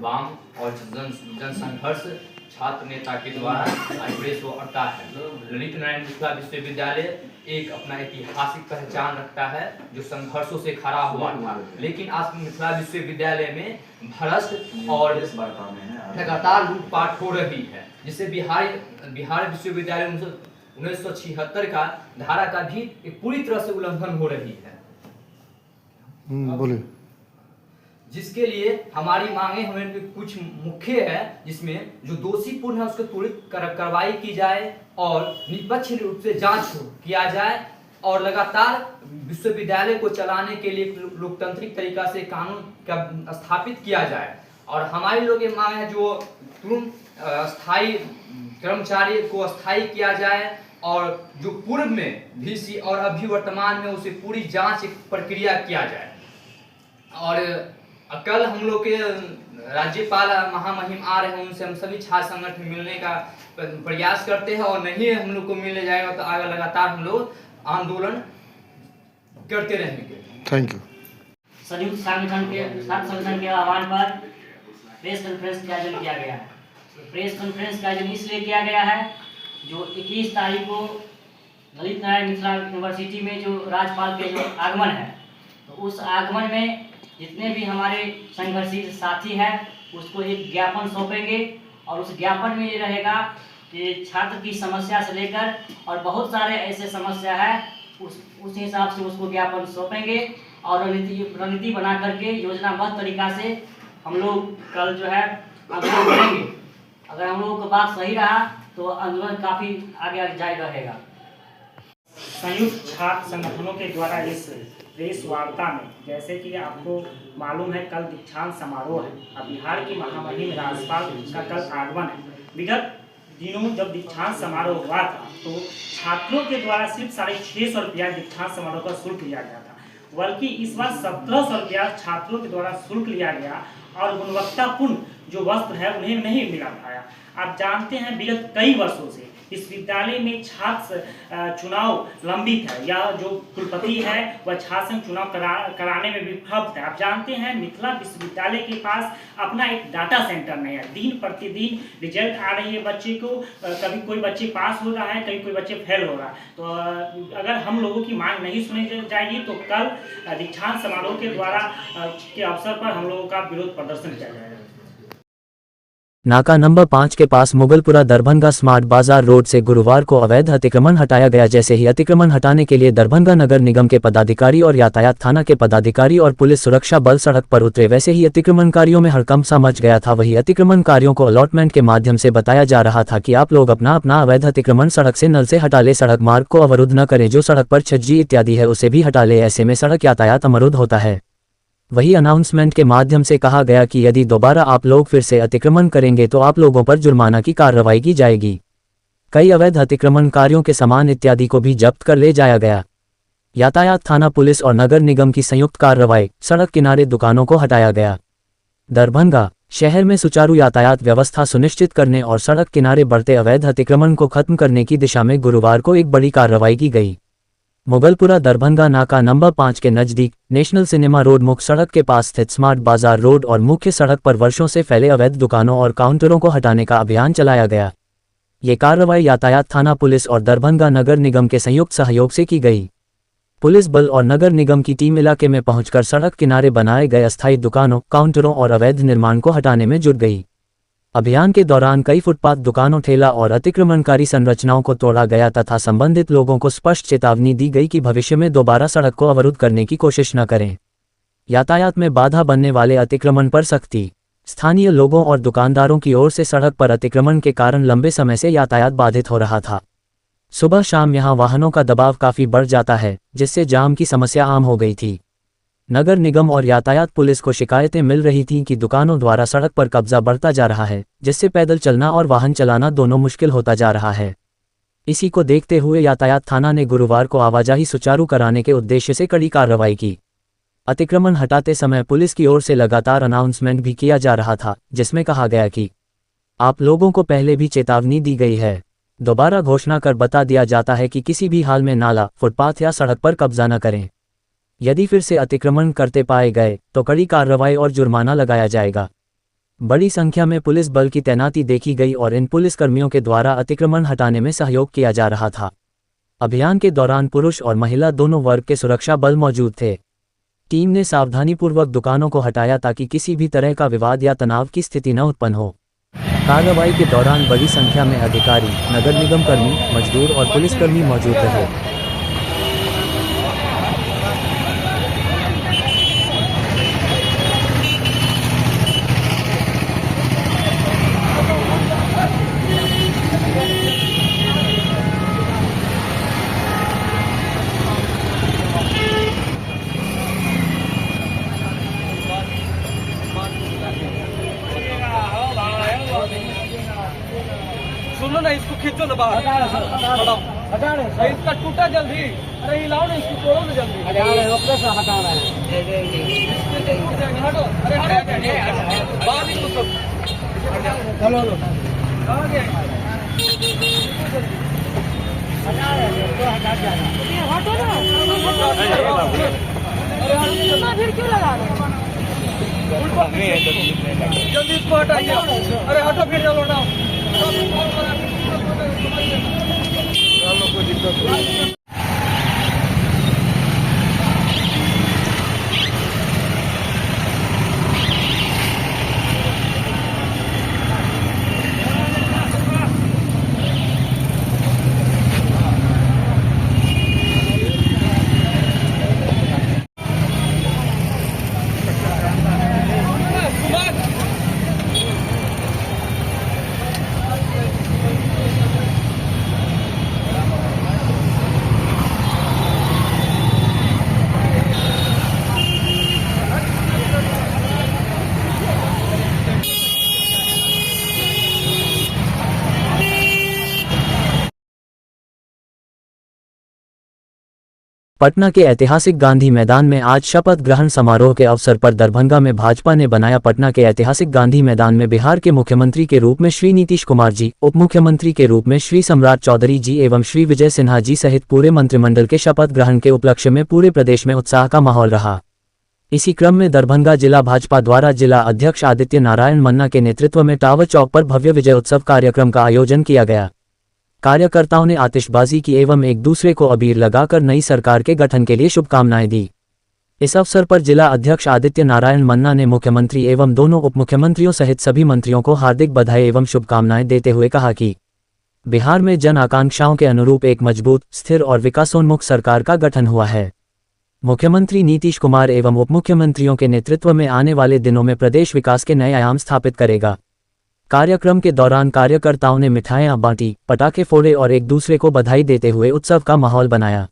[SPEAKER 10] वाम और जन संघर्ष छात्र नेता के द्वारा आज प्रेस वार्ता है। ललित नारायण मिथिला विश्वविद्यालय एक अपना ऐतिहासिक पहचान रखता है जो संघर्षों से खड़ा हुआ था, लेकिन आज मिथिला विश्वविद्यालय में भ्रष्ट और लगातार लूटपाट हो रही है, जिससे बिहार विश्वविद्यालय 1976 का धारा का भी एक पूरी तरह से उल्लंघन हो रही है।
[SPEAKER 7] बोलिए।
[SPEAKER 10] जिसके लिए हमारी मांगे हमें कुछ मुख्य है, जिसमें जो दोषी पूर्ण है उसको त्वरित कार्रवाई की जाए और निष्पक्ष रूप से जांच किया जाए और लगातार विश्वविद्यालय को चलाने के लिए लोकतांत्रिक तरीका से कानून का स्थापित किया जाए। और हमारी लोग मांग है जो तुरंत स्थायी कर्मचारी को स्थायी किया जाए और जो पूर्व में VC और अभी वर्तमान में उसे पूरी जांच प्रक्रिया किया जाए। और कल हम लोग के राज्यपाल महामहिम आ रहे हैं, उनसे हम सभी छात्र संगठन मिलने का प्रयास करते हैं और नहीं हम लोग को मिलने जाएगा तो आगे लगातार हम लोग आंदोलन करते रहेंगे।
[SPEAKER 7] Thank you.
[SPEAKER 11] संयुक्त संगठन के आह्वान पर प्रेस कॉन्फ्रेंस का आयोजन किया गया है। प्रेस कॉन्फ्रेंस का आयोजन इसलिए किया गया है, जो 21 तारीख को ललित नारायण मिथिला यूनिवर्सिटी में जो राज्यपाल के जो आगमन है, तो उस आगमन में जितने भी हमारे संघर्षी साथी हैं उसको एक ज्ञापन सौंपेंगे और उस ज्ञापन में ये रहेगा कि छात्र की समस्या से लेकर और बहुत सारे ऐसे समस्या है, उस हिसाब से उसको ज्ञापन सौंपेंगे और रणनीति बना करके योजनाबद्ध तरीका से हम लोग कल जो है आंदोलन करेंगे। अगर हम लोगों का बात सही रहा तो आंदोलन काफ़ी आगे जारी रहेगा।
[SPEAKER 12] संयुक्त छात्र संगठनों के द्वारा इस प्रेस वार्ता में, जैसे कि आपको मालूम है कल दीक्षांत समारोह है, अब बिहार की महामहिम राज्यपाल का कल आगमन है। विगत दिनों जब दीक्षांत समारोह हुआ था तो छात्रों के द्वारा सिर्फ 650 रुपया दीक्षांत समारोह का शुल्क लिया गया था, बल्कि इस बार 1700 रुपया छात्रों के द्वारा शुल्क लिया गया और गुणवत्तापूर्ण जो वस्त्र है उन्हें नहीं मिला पाया। आप जानते हैं विगत कई वर्षों से इस विद्यालय में छात्र चुनाव लंबित है, या जो कुलपति है वह छात्र संघ चुनाव कराने में विफल है। आप जानते हैं मिथिला विश्वविद्यालय के पास अपना एक डाटा सेंटर नहीं है। दिन प्रतिदिन रिजल्ट आ रही है बच्चे को, कभी कोई बच्चे पास हो रहा है, कभी कोई बच्चे फेल हो रहा है। तो अगर हम लोगों की मांग नहीं सुनी जाएगी तो कल दीक्षांत समारोह के द्वारा के अवसर पर हम लोगों का विरोध प्रदर्शन किया जाएगा।
[SPEAKER 2] नाका नंबर 5 के पास मुगलपुरा दरभंगा स्मार्ट बाजार रोड से गुरुवार को अवैध अतिक्रमण हटाया गया। जैसे ही अतिक्रमण हटाने के लिए दरभंगा नगर निगम के पदाधिकारी और यातायात थाना के पदाधिकारी और पुलिस सुरक्षा बल सड़क पर उतरे, वैसे ही अतिक्रमणकारियों में हड़कंप सा मच गया था। वही अतिक्रमणकारियों को अलॉटमेंट के माध्यम से बताया जा रहा था कि आप लोग अपना अवैध अतिक्रमण सड़क से नल से हटा ले, सड़क मार्ग को अवरुद्ध न करें, जो सड़क पर छज्जी इत्यादि है उसे भी हटा ले, ऐसे में सड़क यातायात अवरुद्ध होता है। वही अनाउंसमेंट के माध्यम से कहा गया कि यदि दोबारा आप लोग फिर से अतिक्रमण करेंगे तो आप लोगों पर जुर्माना की कार्रवाई की जाएगी। कई अवैध अतिक्रमणकारियों के सामान इत्यादि को भी जब्त कर ले जाया गया। यातायात थाना, पुलिस और नगर निगम की संयुक्त कार्रवाई, सड़क किनारे दुकानों को हटाया गया। दरभंगा शहर में सुचारू यातायात व्यवस्था सुनिश्चित करने और सड़क किनारे बढ़ते अवैध अतिक्रमण को खत्म करने की दिशा में गुरुवार को एक बड़ी कार्रवाई की गई। मुगलपुरा दरभंगा नाका नंबर 5 के नजदीक नेशनल सिनेमा रोड मुख्य सड़क के पास स्थित स्मार्ट बाजार रोड और मुख्य सड़क पर वर्षों से फैले अवैध दुकानों और काउंटरों को हटाने का अभियान चलाया गया। ये कार्रवाई यातायात थाना, पुलिस और दरभंगा नगर निगम के संयुक्त सहयोग से की गई। पुलिस बल और नगर निगम की टीम इलाके में पहुंचकर सड़क किनारे बनाए गए अस्थायी दुकानों, काउंटरों और अवैध निर्माण को हटाने में जुट गई। अभियान के दौरान कई फुटपाथ दुकानों, ठेला और अतिक्रमणकारी संरचनाओं को तोड़ा गया तथा संबंधित लोगों को स्पष्ट चेतावनी दी गई कि भविष्य में दोबारा सड़क को अवरुद्ध करने की कोशिश न करें। यातायात में बाधा बनने वाले अतिक्रमण पर सख्ती। स्थानीय लोगों और दुकानदारों की ओर से सड़क पर अतिक्रमण के कारण लंबे समय से यातायात बाधित हो रहा था। सुबह शाम यहां वाहनों का दबाव काफी बढ़ जाता है, जिससे जाम की समस्या आम हो गई थी। नगर निगम और यातायात पुलिस को शिकायतें मिल रही थीं कि दुकानों द्वारा सड़क पर कब्जा बढ़ता जा रहा है, जिससे पैदल चलना और वाहन चलाना दोनों मुश्किल होता जा रहा है। इसी को देखते हुए यातायात थाना ने गुरुवार को आवाजाही सुचारू कराने के उद्देश्य से कड़ी कार्रवाई की। अतिक्रमण हटाते समय पुलिस की ओर से लगातार अनाउंसमेंट भी किया जा रहा था, जिसमें कहा गया कि आप लोगों को पहले भी चेतावनी दी गई है। दोबारा घोषणा कर बता दिया जाता है कि किसी भी हाल में नाला, फुटपाथ या सड़क पर कब्जा न करें। यदि फिर से अतिक्रमण करते पाए गए तो कड़ी कार्रवाई और जुर्माना लगाया जाएगा। बड़ी संख्या में पुलिस बल की तैनाती देखी गई और इन पुलिसकर्मियों के द्वारा अतिक्रमण हटाने में सहयोग किया जा रहा था। अभियान के दौरान पुरुष और महिला दोनों वर्ग के सुरक्षा बल मौजूद थे। टीम ने सावधानीपूर्वक दुकानों को हटाया ताकि किसी भी तरह का विवाद या तनाव की स्थिति न उत्पन्न हो। कार्रवाई के दौरान बड़ी संख्या में अधिकारी, नगर निगम कर्मी, मजदूर और पुलिसकर्मी मौजूद रहे।
[SPEAKER 13] सुनो ना, इसको खींचो ना बाहर। हटा रहे हैं इसका टूटा जल्दी। अरे हिलाओ ना इसको, तोड़ो ना जल्दी। हटा रहे हैं अपने से हटा रहे हैं। हटो, अरे हटो बाहर निकलो सब। चलो लो कहाँ गए? हटा रहे हैं तो हटा जाना। हटो ना, अरे फिर क्यों लगा रहे हैं? जल्दी इसको हटाइए। अरे हटो फिर, चलो ना कोई दिक्कत नहीं।
[SPEAKER 2] पटना के ऐतिहासिक गांधी मैदान में आज शपथ ग्रहण समारोह के अवसर पर दरभंगा में भाजपा ने बनाया। पटना के ऐतिहासिक गांधी मैदान में बिहार के मुख्यमंत्री के रूप में श्री नीतीश कुमार जी, उप मुख्यमंत्री के रूप में श्री सम्राट चौधरी जी एवं श्री विजय सिन्हा जी सहित पूरे मंत्रिमंडल के शपथ ग्रहण के उपलक्ष्य में पूरे प्रदेश में उत्साह का माहौल रहा। इसी क्रम में दरभंगा जिला भाजपा द्वारा जिला अध्यक्ष आदित्य नारायण मन्ना के नेतृत्व में टावर चौक पर भव्य विजय उत्सव कार्यक्रम का आयोजन किया गया। कार्यकर्ताओं ने आतिशबाजी की एवं एक दूसरे को अबीर लगाकर नई सरकार के गठन के लिए शुभकामनाएं दी। इस अवसर पर जिला अध्यक्ष आदित्य नारायण मन्ना ने मुख्यमंत्री एवं दोनों उप मुख्यमंत्रियों सहित सभी मंत्रियों को हार्दिक बधाई एवं शुभकामनाएं देते हुए कहा कि बिहार में जन आकांक्षाओं के अनुरूप एक मजबूत, स्थिर और विकासोन्मुख सरकार का गठन हुआ है। मुख्यमंत्री नीतीश कुमार एवं उप मुख्यमंत्रियों के नेतृत्व में आने वाले दिनों में प्रदेश विकास के नए आयाम स्थापित करेगा। कार्यक्रम के दौरान कार्यकर्ताओं ने मिठाइयां बांटी, पटाखे फोड़े और एक दूसरे को बधाई देते हुए उत्सव का माहौल बनाया।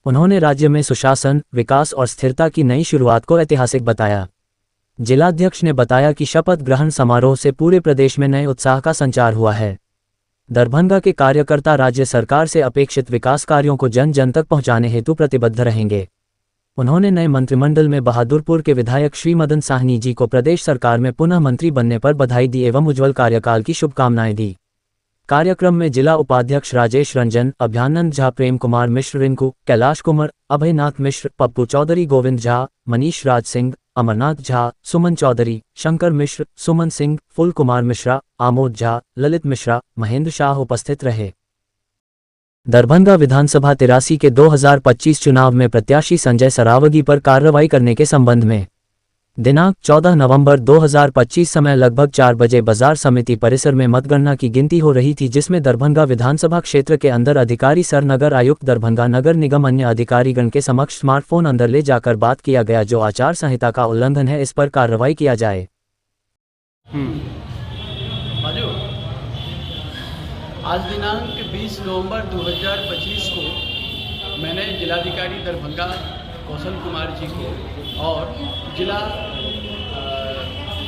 [SPEAKER 2] उन्होंने राज्य में सुशासन, विकास और स्थिरता की नई शुरुआत को ऐतिहासिक बताया। जिलाध्यक्ष ने बताया कि शपथ ग्रहण समारोह से पूरे प्रदेश में नए उत्साह का संचार हुआ है। दरभंगा के कार्यकर्ता राज्य सरकार से अपेक्षित विकास कार्यों को जन जन तक पहुंचाने हेतु प्रतिबद्ध रहेंगे। उन्होंने नए मंत्रिमंडल में बहादुरपुर के विधायक श्री मदन साहनी जी को प्रदेश सरकार में पुनः मंत्री बनने पर बधाई दी एवं उज्जवल कार्यकाल की शुभकामनाएं दी। कार्यक्रम में जिला उपाध्यक्ष राजेश रंजन, अभ्यानंद झा, प्रेम कुमार मिश्र, रिंकू, कैलाश कुमार, अभयनाथ मिश्र, पप्पू चौधरी, गोविंद झा, मनीष राज सिंह, अमरनाथ झा, सुमन चौधरी, शंकर मिश्र, सुमन सिंह, फुल कुमार मिश्रा, आमोद झा, ललित मिश्रा, महेंद्र शाह उपस्थित रहे। दरभंगा विधानसभा 83 के 2025 चुनाव में प्रत्याशी संजय सरावगी पर कार्रवाई करने के संबंध में दिनांक 14 नवंबर 2025 समय लगभग 4 बजे बाजार समिति परिसर में मतगणना की गिनती हो रही थी, जिसमें दरभंगा विधानसभा क्षेत्र के अंदर अधिकारी सर, नगर आयुक्त दरभंगा नगर निगम, अन्य अधिकारीगण के समक्ष स्मार्टफोन अंदर ले जाकर बात किया गया, जो आचार संहिता का उल्लंघन है, इस पर कार्रवाई किया जाए।
[SPEAKER 14] आज दिनांक 20 नवंबर 2025 को मैंने जिलाधिकारी दरभंगा कौशल कुमार जी को और जिला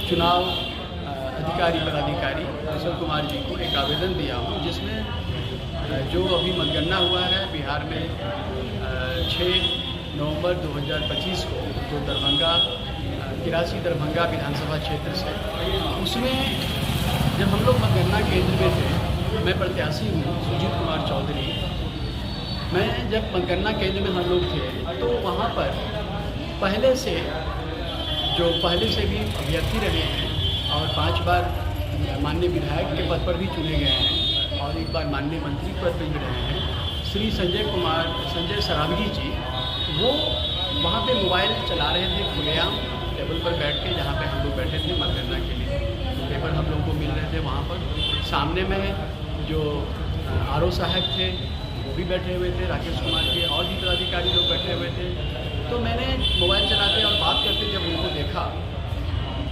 [SPEAKER 14] चुनाव अधिकारी पदाधिकारी कौशल कुमार जी को एक आवेदन दिया हूँ, जिसमें जो अभी मतगणना हुआ है बिहार में 6 नवंबर 2025 को, जो दरभंगा 83 दरभंगा विधानसभा क्षेत्र से, उसमें जब हम लोग मतगणना केंद्र में थे, मैं प्रत्याशी हूँ सुजीत कुमार चौधरी। मैं जब मतगणना केंद्र में हम लोग थे तो वहाँ पर पहले से भी अभ्यर्थी रहे हैं और 5 बार माननीय विधायक के पद पर भी चुने गए हैं और 1 बार माननीय मंत्री पद पर भी रहे हैं, श्री संजय सरावगी जी, वो वहाँ पे मोबाइल चला रहे थे खुलेआम टेबल पर बैठ के, जहाँ पे हम लोग बैठे थे मतगणना के लिए। पेपर हम लोग को मिल रहे थे, वहाँ पर सामने में जो आरओ साहब थे वो भी बैठे हुए थे, राकेश कुमार के और भी पदाधिकारी लोग बैठे हुए थे। तो मैंने मोबाइल चलाते और बात करते जब उनको देखा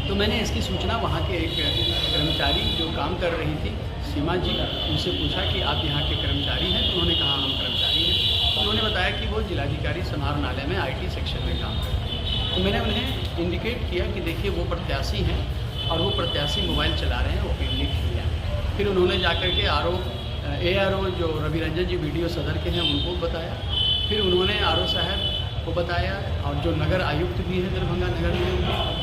[SPEAKER 14] तो मैंने इसकी सूचना वहाँ के एक कर्मचारी जो काम कर रही थी, सीमा जी, उनसे पूछा कि आप यहाँ के कर्मचारी हैं? तो उन्होंने कहा हम कर्मचारी हैं। तो उन्होंने बताया कि वो जिलाधिकारी समाहरणालय में IT सेक्शन में काम करते हैं। तो मैंने उन्हें इंडिकेट किया कि देखिए वो प्रत्याशी हैं और वो प्रत्याशी मोबाइल चला रहे हैं, ओपनली किया। फिर उन्होंने जाकर के आरओ ARO जो रवि रंजन जी वीडियो सदर के हैं उनको बताया, फिर उन्होंने RO साहब को बताया और जो नगर आयुक्त भी हैं दरभंगा नगर में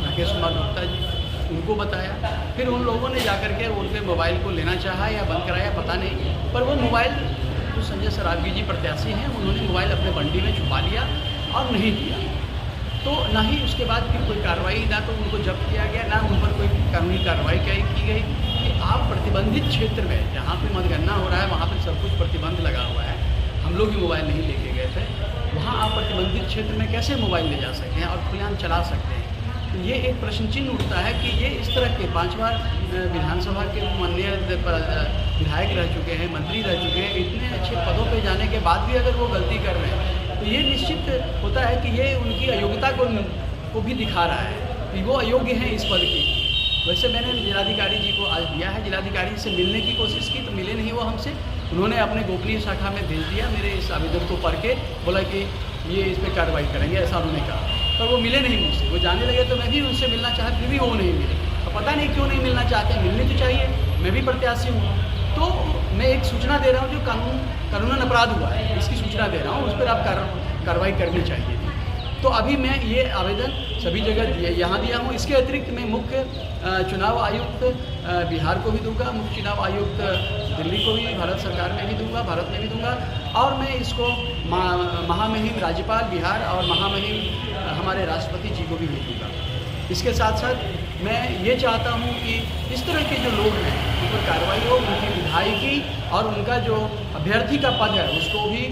[SPEAKER 14] राकेश कुमार गुप्ता जी उनको बताया। फिर उन लोगों ने जाकर के उनके मोबाइल को लेना चाहा या बंद कराया पता नहीं, पर वो मोबाइल जो संजय सरावगी जी प्रत्याशी हैं उन्होंने मोबाइल अपने बंडी में छुपा लिया और नहीं दिया। तो ना ही उसके बाद फिर कोई कार्रवाई, ना तो उनको जब्त किया गया, ना उन पर कोई कानूनी कार्रवाई की गई कि आप प्रतिबंधित क्षेत्र में जहाँ पे मतगणना हो रहा है वहाँ पर सब कुछ प्रतिबंध लगा हुआ है, हम लोग भी मोबाइल नहीं लेके गए थे, वहाँ आप प्रतिबंधित क्षेत्र में कैसे मोबाइल ले जा सकते हैं और खुलेआम चला सकते हैं। तो ये एक प्रश्न चिन्ह उठता है कि ये इस तरह के 5 बार विधानसभा के माननीय विधायक रह चुके हैं, मंत्री रह चुके हैं, इतने अच्छे पदों पे जाने के बाद भी अगर वो गलती कर रहे हैं तो ये निश्चित होता है कि ये उनकी अयोग्यता को भी दिखा रहा है कि वो अयोग्य हैं इस पद की। वैसे मैंने जिलाधिकारी जी को आज दिया है, जिलाधिकारी से मिलने की कोशिश की तो मिले नहीं वो हमसे, उन्होंने अपने गोपनीय शाखा में भेज दिया मेरे इस आवेदन को पढ़ के, बोला कि ये इस पर कार्रवाई करेंगे, ऐसा उन्होंने कहा। पर वो मिले नहीं मुझसे, वो जाने लगे तो मैं भी उनसे मिलना चाहा, फिर भी वो नहीं मिले। अब पता नहीं क्यों नहीं मिलना चाहते, मिलने तो चाहिए, मैं भी प्रत्याशी हूँ। तो मैं एक सूचना दे रहा हूँ जो कानूनन अपराध हुआ है, इसकी सूचना दे रहा हूँ, उस पर आप कार्रवाई करनी चाहिए। तो अभी मैं ये आवेदन सभी जगह यहाँ दिया हूँ। इसके अतिरिक्त मैं मुख्य चुनाव आयुक्त बिहार को भी दूंगा, मुख्य चुनाव आयुक्त दिल्ली को भी, भारत सरकार में भी दूंगा, भारत में भी दूंगा, और मैं इसको महामहिम राज्यपाल बिहार और महामहिम हमारे राष्ट्रपति जी को भी भेजूँगा। इसके साथ साथ मैं ये चाहता हूँ कि इस तरह के जो लोग हैं उन पर कार्रवाई हो, उनकी विधायकी और उनका जो अभ्यर्थी का पद है उसको भी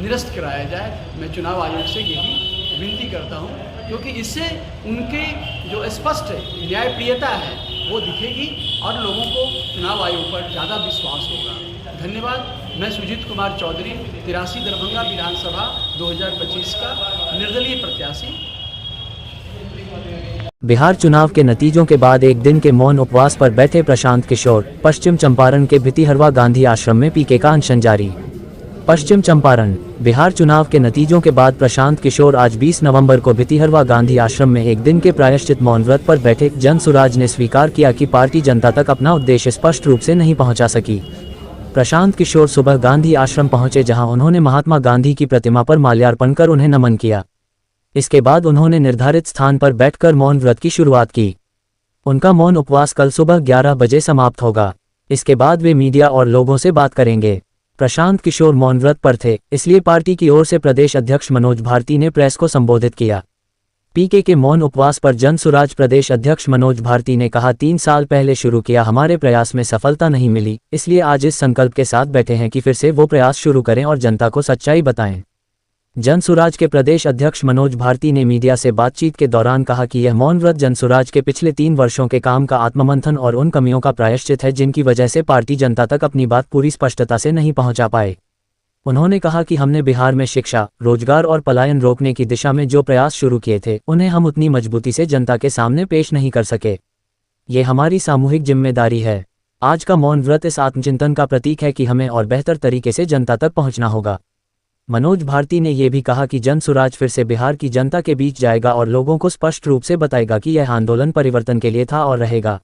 [SPEAKER 14] निरस्त कराया जाए। मैं चुनाव आयोग से यही विनती करता हूँ, क्योंकि इससे उनके जो स्पष्ट न्यायप्रियता है वो दिखेगी और लोगों को चुनाव आयोग पर ज़्यादा विश्वास होगा। धन्यवाद। मैं सुजीत कुमार चौधरी 83 दरभंगा विधानसभा 2025 का निर्दलीय प्रत्याशी।
[SPEAKER 2] बिहार चुनाव के नतीजों के बाद एक दिन के मौन उपवास पर बैठे प्रशांत किशोर। पश्चिम चंपारण के भितिहरवा गांधी आश्रम में पीके का अनशन जारी। पश्चिम चंपारण बिहार चुनाव के नतीजों के बाद प्रशांत किशोर आज 20 नवंबर को भितिहरवा गांधी आश्रम में एक दिन के प्रायश्चित मौन व्रत पर बैठे। जनसुराज ने स्वीकार किया कि पार्टी जनता तक अपना उद्देश्य स्पष्ट रूप से नहीं पहुंचा सकी। प्रशांत किशोर सुबह गांधी आश्रम पहुंचे, जहां उन्होंने महात्मा गांधी की प्रतिमा पर माल्यार्पण कर उन्हें नमन किया। इसके बाद उन्होंने निर्धारित स्थान पर बैठकर मौन व्रत की शुरुआत की। उनका मौन उपवास कल सुबह 11 बजे समाप्त होगा। इसके बाद वे मीडिया और लोगों से बात करेंगे। प्रशांत किशोर मौन व्रत पर थे, इसलिए पार्टी की ओर से प्रदेश अध्यक्ष मनोज भारती ने प्रेस को संबोधित किया। पीके के मौन उपवास पर जनसुराज प्रदेश अध्यक्ष मनोज भारती ने कहा, 3 साल पहले शुरू किया हमारे प्रयास में सफलता नहीं मिली, इसलिए आज इस संकल्प के साथ बैठे हैं कि फिर से वो प्रयास शुरू करें और जनता को सच्चाई बताएं। जनसुराज के प्रदेश अध्यक्ष मनोज भारती ने मीडिया से बातचीत के दौरान कहा कि यह मौन व्रत जनसुराज के पिछले 3 वर्षों के काम का आत्ममंथन और उन कमियों का प्रायश्चित है जिनकी वजह से पार्टी जनता तक अपनी बात पूरी स्पष्टता से नहीं पहुंचा पाए। उन्होंने कहा कि हमने बिहार में शिक्षा, रोजगार और पलायन रोकने की दिशा में जो प्रयास शुरू किए थे उन्हें हम उतनी मजबूती से जनता के सामने पेश नहीं कर सके। ये हमारी सामूहिक जिम्मेदारी है। आज का मौन व्रत इस आत्मचिंतन का प्रतीक है कि हमें और बेहतर तरीके से जनता तक पहुंचना होगा। मनोज भारती ने यह भी कहा कि जनसुराज फिर से बिहार की जनता के बीच जाएगा और लोगों को स्पष्ट रूप से बताएगा कि यह आंदोलन परिवर्तन के लिए था और रहेगा।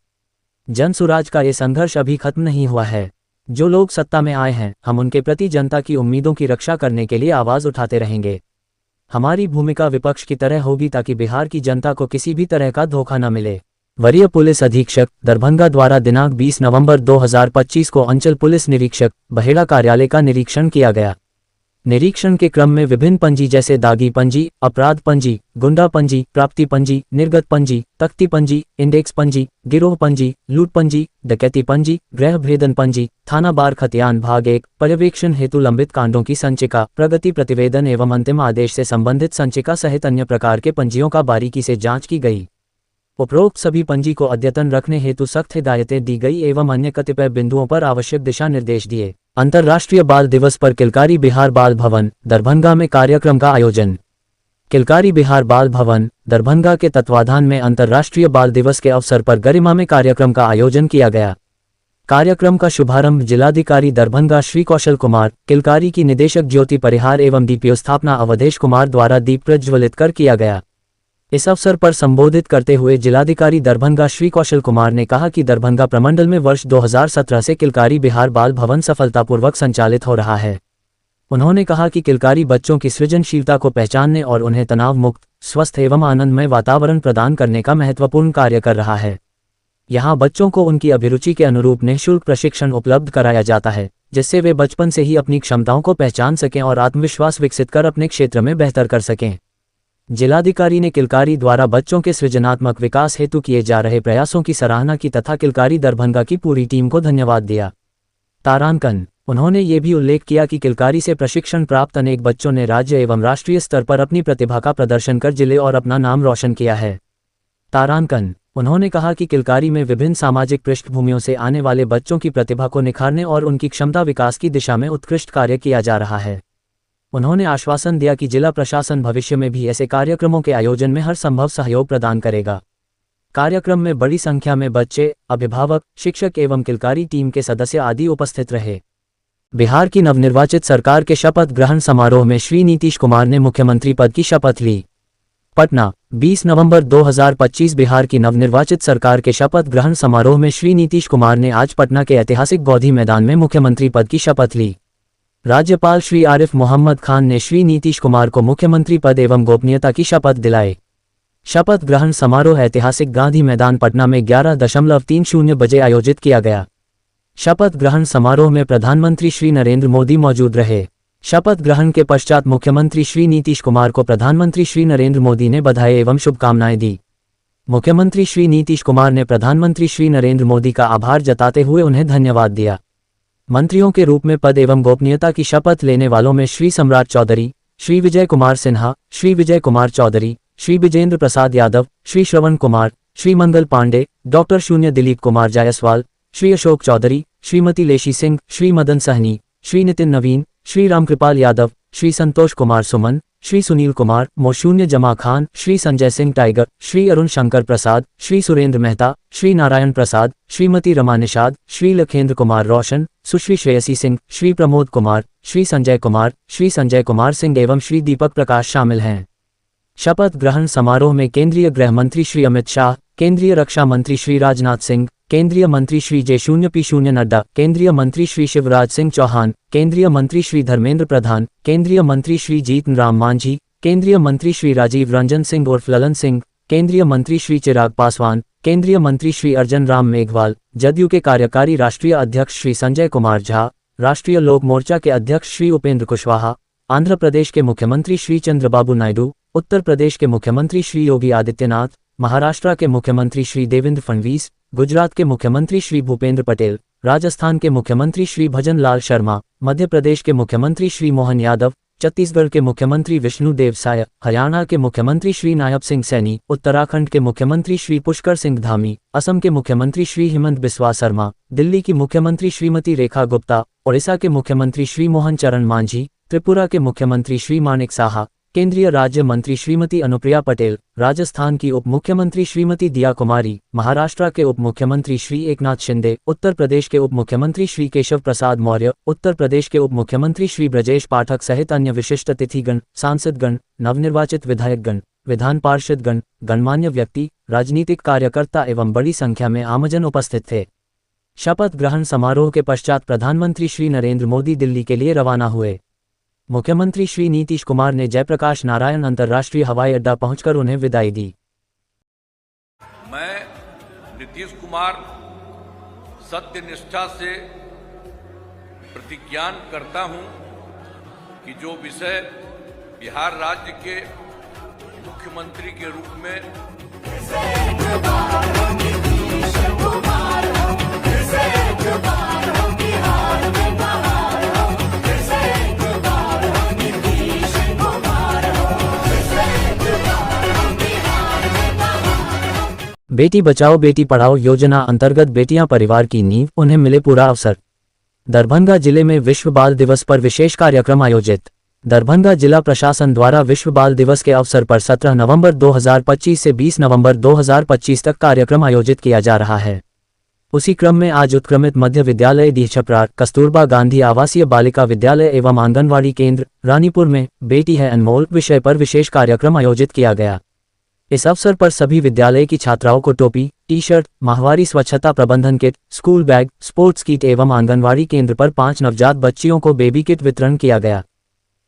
[SPEAKER 2] जनसुराज का ये संघर्ष अभी खत्म नहीं हुआ है। जो लोग सत्ता में आए हैं, हम उनके प्रति जनता की उम्मीदों की रक्षा करने के लिए आवाज उठाते रहेंगे। हमारी भूमिका विपक्ष की तरह होगी ताकि बिहार की जनता को किसी भी तरह का धोखा न मिले। वरीय पुलिस अधीक्षक दरभंगा द्वारा दिनांक 20 नवंबर 2025 को अंचल पुलिस निरीक्षक बहेड़ा कार्यालय का निरीक्षण किया गया। निरीक्षण के क्रम में विभिन्न पंजी जैसे दागी पंजी, अपराध पंजी, गुंडा पंजी, प्राप्ति पंजी, निर्गत पंजी, तख्ती पंजी, इंडेक्स पंजी, गिरोह पंजी, लूट पंजी, डकैती पंजी, गृह भेदन पंजी, थाना बार खतियान भाग 1, पर्यवेक्षण हेतु लंबित कांडों की संचिका, प्रगति प्रतिवेदन एवं अंतिम आदेश से संबंधित संचिका सहित अन्य प्रकार के पंजियों का बारीकी से जाँच की गई। उपरोक्त सभी पंजी को अद्यतन रखने हेतु सख्त हिदायतें दी गई एवं अन्य कतिपय बिंदुओं पर आवश्यक दिशा निर्देश दिए। अंतर्राष्ट्रीय बाल दिवस पर किलकारी बिहार बाल भवन दरभंगा में कार्यक्रम का आयोजन। किलकारी बिहार बाल भवन दरभंगा के तत्वाधान में अंतर्राष्ट्रीय बाल दिवस के अवसर पर गरिमा में कार्यक्रम का आयोजन किया गया। कार्यक्रम का शुभारंभ जिलाधिकारी दरभंगा श्री कौशल कुमार, किलकारी की निदेशक ज्योति परिहार एवं दीपोत्स्थापना अवधेश कुमार द्वारा दीप प्रज्वलित कर किया गया। इस अवसर पर संबोधित करते हुए जिलाधिकारी दरभंगा श्री कौशल कुमार ने कहा कि दरभंगा प्रमंडल में वर्ष 2017 से किलकारी बिहार बाल भवन सफलतापूर्वक संचालित हो रहा है। उन्होंने कहा कि किलकारी बच्चों की सृजनशीलता को पहचानने और उन्हें तनाव मुक्त, स्वस्थ एवं आनंदमय वातावरण प्रदान करने का महत्वपूर्ण कार्य कर रहा है। यहाँ बच्चों को उनकी अभिरुचि के अनुरूप निःशुल्क प्रशिक्षण उपलब्ध कराया जाता है, जिससे वे बचपन से ही अपनी क्षमताओं को पहचान सकें और आत्मविश्वास विकसित कर अपने क्षेत्र में बेहतर कर सकें। जिलाधिकारी ने किलकारी द्वारा बच्चों के सृजनात्मक विकास हेतु किए जा रहे प्रयासों की सराहना की तथा किलकारी दरभंगा की पूरी टीम को धन्यवाद दिया। तारांकन उन्होंने ये भी उल्लेख किया कि किलकारी से प्रशिक्षण प्राप्त अनेक बच्चों ने राज्य एवं राष्ट्रीय स्तर पर अपनी प्रतिभा का प्रदर्शन कर जिले और अपना नाम रोशन किया है। तारांकन उन्होंने कहा कि किलकारी में विभिन्न सामाजिक पृष्ठभूमियों से आने वाले बच्चों की प्रतिभा को निखारने और उनकी क्षमता विकास की दिशा में उत्कृष्ट कार्य किया जा रहा है। उन्होंने आश्वासन दिया कि जिला प्रशासन भविष्य में भी ऐसे कार्यक्रमों के आयोजन में हर संभव सहयोग प्रदान करेगा। कार्यक्रम में बड़ी संख्या में बच्चे, अभिभावक, शिक्षक एवं किलकारी टीम के सदस्य आदि उपस्थित रहे। बिहार की नवनिर्वाचित सरकार के शपथ ग्रहण समारोह में श्री नीतीश कुमार ने मुख्यमंत्री पद की शपथ ली। पटना, 20 नवंबर 2025 बिहार की नवनिर्वाचित सरकार के शपथ ग्रहण समारोह में श्री नीतीश कुमार ने आज पटना के ऐतिहासिक गौधी मैदान में मुख्यमंत्री पद की शपथ ली। राज्यपाल श्री आरिफ मोहम्मद खान ने श्री नीतीश कुमार को मुख्यमंत्री पद एवं गोपनीयता की शपथ दिलाई। शपथ ग्रहण समारोह ऐतिहासिक गांधी मैदान पटना में 11:30 बजे आयोजित किया गया। शपथ ग्रहण समारोह में प्रधानमंत्री श्री नरेंद्र मोदी मौजूद रहे। शपथ ग्रहण के पश्चात मुख्यमंत्री श्री नीतीश कुमार को प्रधानमंत्री श्री नरेंद्र मोदी ने बधाई एवं शुभकामनाएं दी। मुख्यमंत्री श्री नीतीश कुमार ने प्रधानमंत्री श्री नरेंद्र मोदी का आभार जताते हुए उन्हें धन्यवाद दिया। मंत्रियों के रूप में पद एवं गोपनीयता की शपथ लेने वालों में श्री सम्राट चौधरी, श्री विजय कुमार सिन्हा, श्री विजय कुमार चौधरी, श्री विजेंद्र प्रसाद यादव, श्री श्रवण कुमार, श्री मंगल पांडे, डॉक्टर शून्य दिलीप कुमार जायसवाल, श्री अशोक चौधरी, श्रीमती लेशी सिंह, श्री मदन सहनी, श्री नितिन नवीन, श्री रामकृपाल यादव, श्री संतोष कुमार सुमन, श्री सुनील कुमार, मोशून्य जमा खान, श्री संजय सिंह टाइगर, श्री अरुण शंकर प्रसाद, श्री सुरेंद्र मेहता, श्री नारायण प्रसाद, श्रीमती रमा निषाद, श्री लखेंद्र कुमार रोशन, सुश्री श्रेयसी सिंह, श्री प्रमोद कुमार, श्री संजय कुमार सिंह एवं श्री दीपक प्रकाश शामिल हैं। शपथ ग्रहण समारोह में केंद्रीय गृह मंत्री श्री अमित शाह, केंद्रीय रक्षा मंत्री श्री राजनाथ सिंह, केंद्रीय मंत्री श्री J0P0 नड्डा, केंद्रीय मंत्री श्री शिवराज सिंह चौहान, केंद्रीय मंत्री श्री धर्मेंद्र प्रधान, केंद्रीय मंत्री श्री जीतन राम मांझी, केंद्रीय मंत्री श्री राजीव रंजन सिंह उर्फ ललन सिंह, केंद्रीय मंत्री श्री चिराग पासवान, केंद्रीय मंत्री श्री अर्जन राम मेघवाल, जदयू के कार्यकारी राष्ट्रीय अध्यक्ष श्री संजय कुमार झा, राष्ट्रीय लोक मोर्चा के अध्यक्ष श्री उपेंद्र कुशवाहा, आंध्र प्रदेश के मुख्यमंत्री श्री चंद्रबाबू नायडू, उत्तर प्रदेश के मुख्यमंत्री श्री योगी आदित्यनाथ, महाराष्ट्र के मुख्यमंत्री श्री देवेंद्र फडणवीस, गुजरात के मुख्यमंत्री श्री भूपेंद्र पटेल, राजस्थान के मुख्यमंत्री श्री भजन लाल शर्मा, मध्य प्रदेश के मुख्यमंत्री श्री मोहन यादव, छत्तीसगढ़ के मुख्यमंत्री विष्णु देव साय, हरियाणा के मुख्यमंत्री श्री नायब सिंह सैनी, उत्तराखंड के मुख्यमंत्री श्री पुष्कर सिंह धामी, असम के मुख्यमंत्री श्री हिमंत बिस्वा शर्मा, दिल्ली की मुख्यमंत्री श्रीमती रेखा गुप्ता, ओडिशा के मुख्यमंत्री श्री मोहन चरण मांझी, त्रिपुरा के मुख्यमंत्री श्री मानिक साहा, केंद्रीय राज्य मंत्री श्रीमती अनुप्रिया पटेल, राजस्थान की उप मुख्यमंत्री श्रीमती दिया कुमारी, महाराष्ट्र के उप मुख्यमंत्री श्री एकनाथ शिंदे, उत्तर प्रदेश के उप मुख्यमंत्री श्री केशव प्रसाद मौर्य, उत्तर प्रदेश के उप मुख्यमंत्री श्री ब्रजेश पाठक सहित अन्य विशिष्ट अतिथिगण, सांसदगण, नवनिर्वाचित विधायकगण, विधान पार्षदगण, गणमान्य व्यक्ति, राजनीतिक कार्यकर्ता एवं बड़ी संख्या में आमजन उपस्थित थे। शपथ ग्रहण समारोह के पश्चात प्रधानमंत्री श्री नरेंद्र मोदी दिल्ली के लिए रवाना हुए। मुख्यमंत्री श्री नीतीश कुमार ने जयप्रकाश नारायण अंतर्राष्ट्रीय हवाई अड्डा पहुंचकर उन्हें विदाई दी।
[SPEAKER 15] मैं नीतीश कुमार सत्य निष्ठा से प्रतिज्ञान करता हूं कि जो विषय बिहार राज्य के मुख्यमंत्री के रूप में
[SPEAKER 2] बेटी बचाओ बेटी पढ़ाओ योजना अंतर्गत बेटियां परिवार की नींव, उन्हें मिले पूरा अवसर। दरभंगा जिले में विश्व बाल दिवस पर विशेष कार्यक्रम आयोजित। दरभंगा जिला प्रशासन द्वारा विश्व बाल दिवस के अवसर पर 17 नवंबर 2025 से 20 नवंबर 2025 तक कार्यक्रम आयोजित किया जा रहा है। उसी क्रम में आज उत्क्रमित मध्य विद्यालय डीहछपरा, कस्तूरबा गांधी आवासीय बालिका विद्यालय एवं आंगनवाड़ी केंद्र रानीपुर में बेटी है अनमोल विषय पर विशेष कार्यक्रम आयोजित किया गया। इस अवसर पर सभी विद्यालय की छात्राओं को टोपी, टी शर्ट, माहवारी स्वच्छता प्रबंधन kit, school bag, sports kit एवं आंगनवाड़ी केंद्र पर 5 नवजात बच्चियों को बेबी किट वितरण किया गया।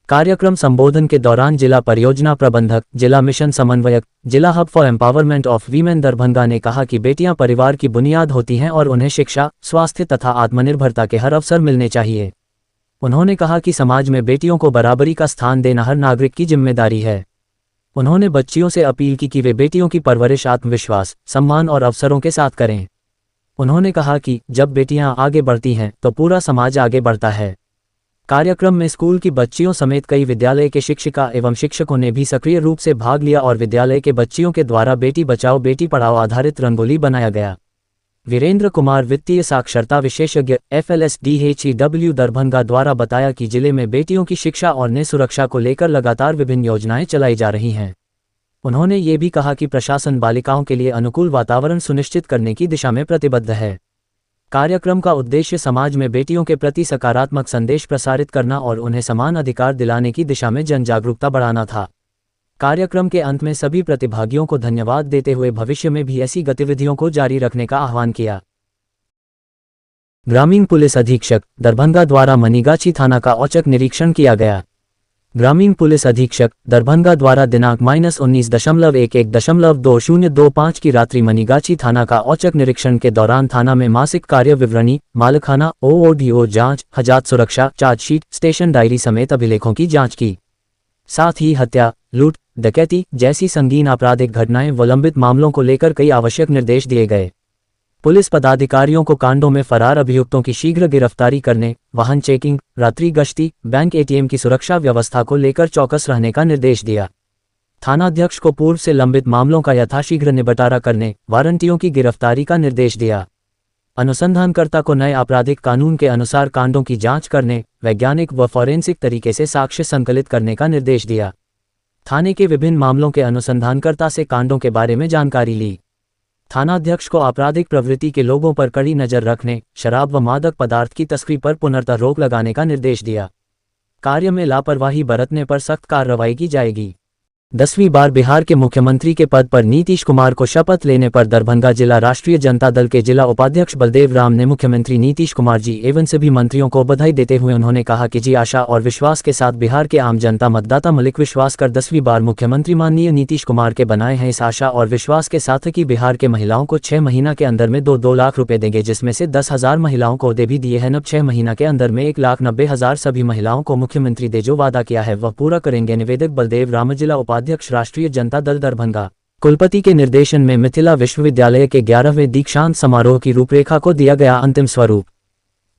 [SPEAKER 2] कार्यक्रम संबोधन के दौरान जिला परियोजना प्रबंधक, जिला मिशन समन्वयक, जिला hub for empowerment of women Darbhanga ने कहा कि बेटियां परिवार की बुनियाद होती हैं और उन्हें शिक्षा, स्वास्थ्य तथा आत्मनिर्भरता के हर अवसर मिलने चाहिए। उन्होंने कहा कि समाज में बेटियों को बराबरी का स्थान देना हर नागरिक की जिम्मेदारी है। उन्होंने बच्चियों से अपील की कि वे बेटियों की परवरिश आत्मविश्वास, सम्मान और अवसरों के साथ करें। उन्होंने कहा कि जब बेटियां आगे बढ़ती हैं तो पूरा समाज आगे बढ़ता है। कार्यक्रम में स्कूल की बच्चियों समेत कई विद्यालय के शिक्षिका एवं शिक्षकों ने भी सक्रिय रूप से भाग लिया और विद्यालय के बच्चियों के द्वारा बेटी बचाओ बेटी पढ़ाओ आधारित रंगोली बनाया गया। वीरेंद्र कुमार, वित्तीय साक्षरता विशेषज्ञ, FLSDHEW दरभंगा द्वारा बताया कि जिले में बेटियों की शिक्षा और सुरक्षा को लेकर लगातार विभिन्न योजनाएं चलाई जा रही हैं। उन्होंने ये भी कहा कि प्रशासन बालिकाओं के लिए अनुकूल वातावरण सुनिश्चित करने की दिशा में प्रतिबद्ध है। कार्यक्रम का उद्देश्य समाज में बेटियों के प्रति सकारात्मक संदेश प्रसारित करना और उन्हें समान अधिकार दिलाने की दिशा में जन जागरूकता बढ़ाना था। कार्यक्रम के अंत में सभी प्रतिभागियों को धन्यवाद देते हुए भविष्य में भी ऐसी गतिविधियों को जारी रखने का आह्वान किया। ग्रामीण पुलिस अधीक्षक दरभंगा द्वारा मनीगाछी थाना का औचक निरीक्षण किया गया। ग्रामीण पुलिस अधीक्षक दरभंगा द्वारा दिनांक -19/11.2025 की रात्रि मनीगाछी थाना का औचक निरीक्षण के दौरान थाना में मासिक कार्य विवरणी, मालखाना, OODO जांच, हजात सुरक्षा, चार्जशीट, स्टेशन डायरी समेत अभिलेखों की जांच की। साथ ही हत्या, लूट, डकैती जैसी संगीन आपराधिक घटनाएं व लंबित मामलों को लेकर कई आवश्यक निर्देश दिए गए। पुलिस पदाधिकारियों को कांडों में फरार अभियुक्तों की शीघ्र गिरफ्तारी करने, वाहन चेकिंग, रात्रि गश्ती, बैंक ATM की सुरक्षा व्यवस्था को लेकर चौकस रहने का निर्देश दिया। थानाध्यक्ष को पूर्व से लंबित मामलों का यथाशीघ्र निबटारा करने, वारंटियों की गिरफ्तारी का निर्देश दिया। अनुसंधानकर्ता को नए आपराधिक कानून के अनुसार कांडों की जांच करने, वैज्ञानिक व फॉरेंसिक तरीके से साक्ष्य संकलित करने का निर्देश दिया। थाने के विभिन्न मामलों के अनुसंधानकर्ता से कांडों के बारे में जानकारी ली। थानाध्यक्ष को आपराधिक प्रवृत्ति के लोगों पर कड़ी नजर रखने, शराब व मादक पदार्थ की तस्करी पर पुनर्तः रोक लगाने का निर्देश दिया। कार्य में लापरवाही बरतने पर सख्त कार्रवाई की जाएगी। 10वीं बार बिहार के मुख्यमंत्री के पद पर नीतीश कुमार को शपथ लेने पर दरभंगा जिला राष्ट्रीय जनता दल के जिला उपाध्यक्ष बलदेव राम ने मुख्यमंत्री नीतीश कुमार जी एवं सभी मंत्रियों को बधाई देते हुए उन्होंने कहा कि जी आशा और विश्वास के साथ बिहार के आम जनता मतदाता मलिक विश्वास कर 10वीं बार मुख्यमंत्री माननीय नीतीश कुमार के बनाए हैं। इस आशा और विश्वास के साथ कि बिहार के महिलाओं को 6 महीना के अंदर में 2 लाख रुपए देंगे, जिसमें से 10,000 महिलाओं को दे भी दिए हैं। अब 6 महीना के अंदर में 1,90,000 सभी महिलाओं को मुख्यमंत्री दे जो वादा किया है वह पूरा करेंगे। निवेदक बलदेव राम, जिला उपाध्यक्ष राष्ट्रीय जनता दल दरभंगा। कुलपति के निर्देशन में मिथिला विश्वविद्यालय के 11वें दीक्षांत समारोह की रूपरेखा को दिया गया अंतिम स्वरूप।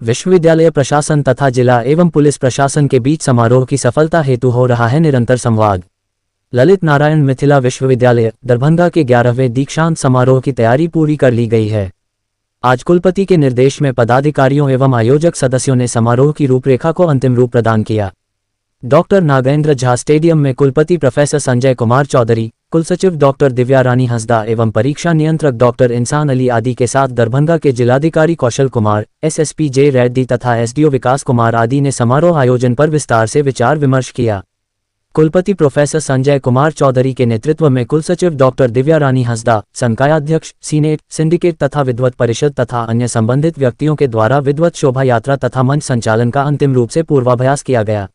[SPEAKER 2] विश्वविद्यालय प्रशासन तथा जिला एवं पुलिस प्रशासन के बीच समारोह की सफलता हेतु हो रहा है निरंतर संवाद। ललित नारायण मिथिला विश्वविद्यालय दरभंगा के 11वें दीक्षांत समारोह की तैयारी पूरी कर ली गई है। आज कुलपति के निर्देश में पदाधिकारियों एवं आयोजक सदस्यों ने समारोह की रूपरेखा को अंतिम रूप प्रदान किया। डॉक्टर नागेंद्र झा स्टेडियम में कुलपति प्रोफेसर संजय कुमार चौधरी, कुलसचिव डॉक्टर दिव्या रानी हंसदा एवं परीक्षा नियंत्रक डॉक्टर इंसान अली आदि के साथ दरभंगा के जिलाधिकारी कौशल कुमार, SSP जे रेड्डी तथा SDO विकास कुमार आदि ने समारोह आयोजन पर विस्तार से विचार विमर्श किया। कुलपति प्रोफेसर संजय कुमार चौधरी के नेतृत्व में कुलसचिव डॉक्टर दिव्या रानी हंसदा, संकायाध्यक्ष, सीनेट, सिंडिकेट तथा विद्वत परिषद तथा अन्य संबंधित व्यक्तियों के द्वारा विद्वत शोभा यात्रा तथा मंच संचालन का अंतिम रूप से पूर्वाभ्यास किया गया।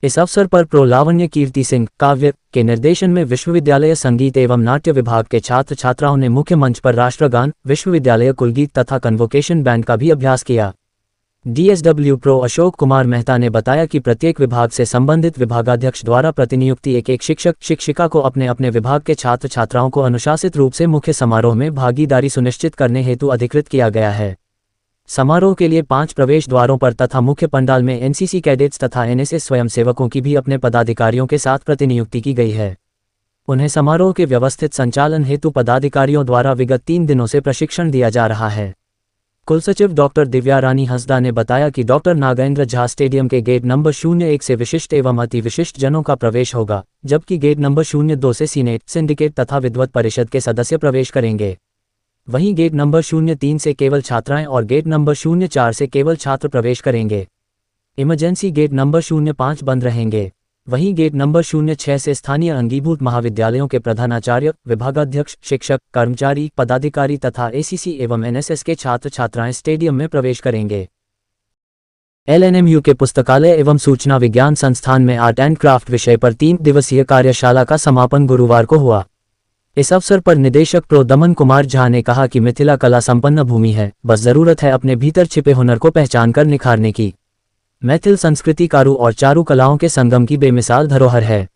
[SPEAKER 2] इस अवसर पर प्रो लावण्य कीर्ति सिंह काव्य के निर्देशन में विश्वविद्यालय संगीत एवं नाट्य विभाग के छात्र छात्राओं ने मुख्य मंच पर राष्ट्रगान, विश्वविद्यालय कुलगीत तथा कन्वोकेशन बैंड का भी अभ्यास किया। DSW प्रो अशोक कुमार मेहता ने बताया कि प्रत्येक विभाग से संबंधित विभागाध्यक्ष द्वारा प्रतिनियुक्ति एक शिक्षक शिक्षिका को अपने अपने विभाग के छात्र छात्राओं को अनुशासित रूप से मुख्य समारोह में भागीदारी सुनिश्चित करने हेतु अधिकृत किया गया है। समारोह के लिए 5 प्रवेश द्वारों पर तथा मुख्य पंडाल में NCC कैडेट्स तथा NSS स्वयंसेवकों की भी अपने पदाधिकारियों के साथ प्रतिनियुक्ति की गई है। उन्हें समारोह के व्यवस्थित संचालन हेतु पदाधिकारियों द्वारा विगत 3 दिनों से प्रशिक्षण दिया जा रहा है। कुलसचिव डॉक्टर दिव्या रानी हंसदा ने बताया कि डॉक्टर नागेंद्र झा स्टेडियम के गेट नंबर 01 से विशिष्ट एवं अति विशिष्ट जनों का प्रवेश होगा, जबकि गेट नंबर 02 से सीनेट, सिंडिकेट तथा विद्वत परिषद के सदस्य प्रवेश करेंगे। वहीं गेट नंबर 03 से केवल छात्राएं और गेट नंबर 04 से केवल छात्र प्रवेश करेंगे। इमरजेंसी गेट नंबर 05 बंद रहेंगे। वहीं गेट नंबर 06 से स्थानीय अंगीभूत महाविद्यालयों के प्रधानाचार्य, विभागाध्यक्ष, शिक्षक, कर्मचारी, पदाधिकारी तथा ACC एवं NSS के छात्र छात्राएं स्टेडियम में प्रवेश करेंगे। LNMU के पुस्तकालय एवं सूचना विज्ञान संस्थान में आर्ट एंड क्राफ्ट विषय पर 3 दिवसीय कार्यशाला का समापन गुरुवार को हुआ। इस अवसर पर निदेशक प्रो दमन कुमार झा ने कहा कि मिथिला कला संपन्न भूमि है, बस जरूरत है अपने भीतर छिपे हुनर को पहचान कर निखारने की। मैथिल संस्कृति कारू और चारू कलाओं के संगम की बेमिसाल धरोहर है।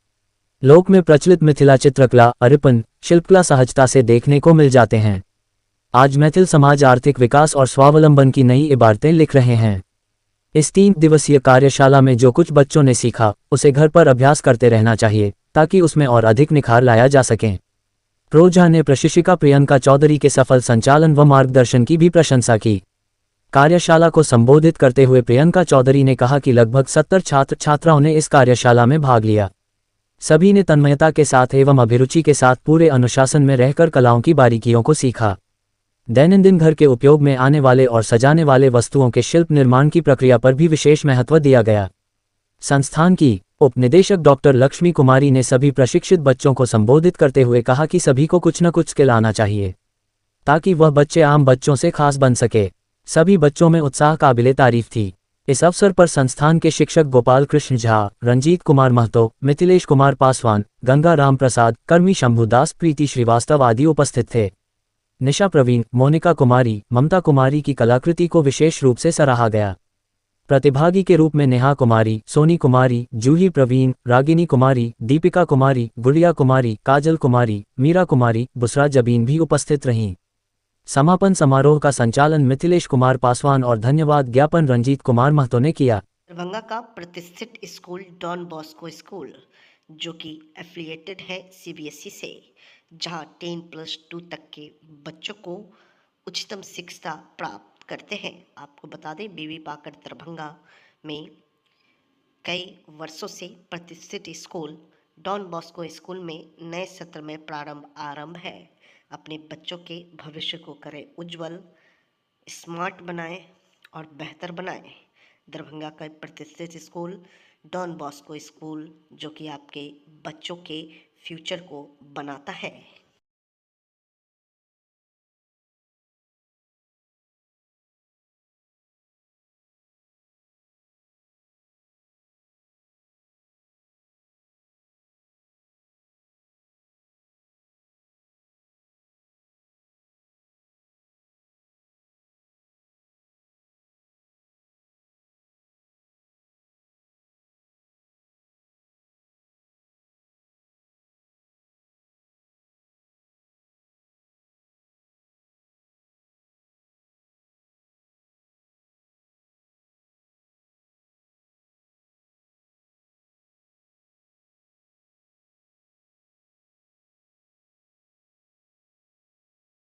[SPEAKER 2] लोक में प्रचलित मिथिला चित्रकला, अरिपन, शिल्पकला सहजता से देखने को मिल जाते हैं। आज मैथिल समाज आर्थिक विकास और स्वावलंबन की नई इबारतें लिख रहे हैं। इस 3 दिवसीय कार्यशाला में जो कुछ बच्चों ने सीखा उसे घर पर अभ्यास करते रहना चाहिए ताकि उसमें और अधिक निखार लाया जा सके। प्रो झा ने प्रशिक्षिका प्रियंका चौधरी के सफल संचालन व मार्गदर्शन की भी प्रशंसा की। कार्यशाला को संबोधित करते हुए प्रियंका चौधरी ने कहा कि लगभग 70 छात्र छात्राओं ने इस कार्यशाला में भाग लिया। सभी ने तन्मयता के साथ एवं अभिरुचि के साथ पूरे अनुशासन में रहकर कलाओं की बारीकियों को सीखा। दैनंदिन घर के उपयोग में आने वाले और सजाने वाले वस्तुओं के शिल्प निर्माण की प्रक्रिया पर भी विशेष महत्व दिया गया। संस्थान की उप निदेशक डॉक्टर लक्ष्मी कुमारी ने सभी प्रशिक्षित बच्चों को संबोधित करते हुए कहा कि सभी को कुछ न कुछ स्किल आना चाहिए ताकि वह बच्चे आम बच्चों से खास बन सके। सभी बच्चों में उत्साह काबिले तारीफ थी। इस अवसर पर संस्थान के शिक्षक गोपाल कृष्ण झा, रंजीत कुमार महतो, मिथिलेश कुमार पासवान, गंगा राम प्रसाद, कर्मी शंभुदास, प्रीति श्रीवास्तव आदि उपस्थित थे। निशा प्रवीण, मोनिका कुमारी, ममता कुमारी की कलाकृति को विशेष रूप से सराहा गया। प्रतिभागी के रूप में नेहा कुमारी, सोनी कुमारी, जूही प्रवीण, रागिनी कुमारी, दीपिका कुमारी, गुड़िया कुमारी, काजल कुमारी, मीरा कुमारी, बुसरा जबीन भी उपस्थित रहीं। समापन समारोह का संचालन मिथिलेश कुमार पासवान और धन्यवाद ज्ञापन रंजीत कुमार महतो ने किया।
[SPEAKER 16] दरभंगा का प्रतिष्ठित स्कूल डॉन बॉस्को स्कूल जो कि एफिलिएटेड है CBSE से, जहां 10+2 तक के बच्चों को उच्चतम शिक्षा प्राप्त करते हैं। आपको बता दें बीवी पाकर दरभंगा में कई वर्षों से प्रतिष्ठित स्कूल डॉन बॉस्को स्कूल में नए सत्र में आरंभ है। अपने बच्चों के भविष्य को करें उज्जवल, स्मार्ट बनाएं और बेहतर बनाएं। दरभंगा का प्रतिष्ठित स्कूल डॉन बॉस्को स्कूल जो कि आपके बच्चों के फ्यूचर को बनाता है।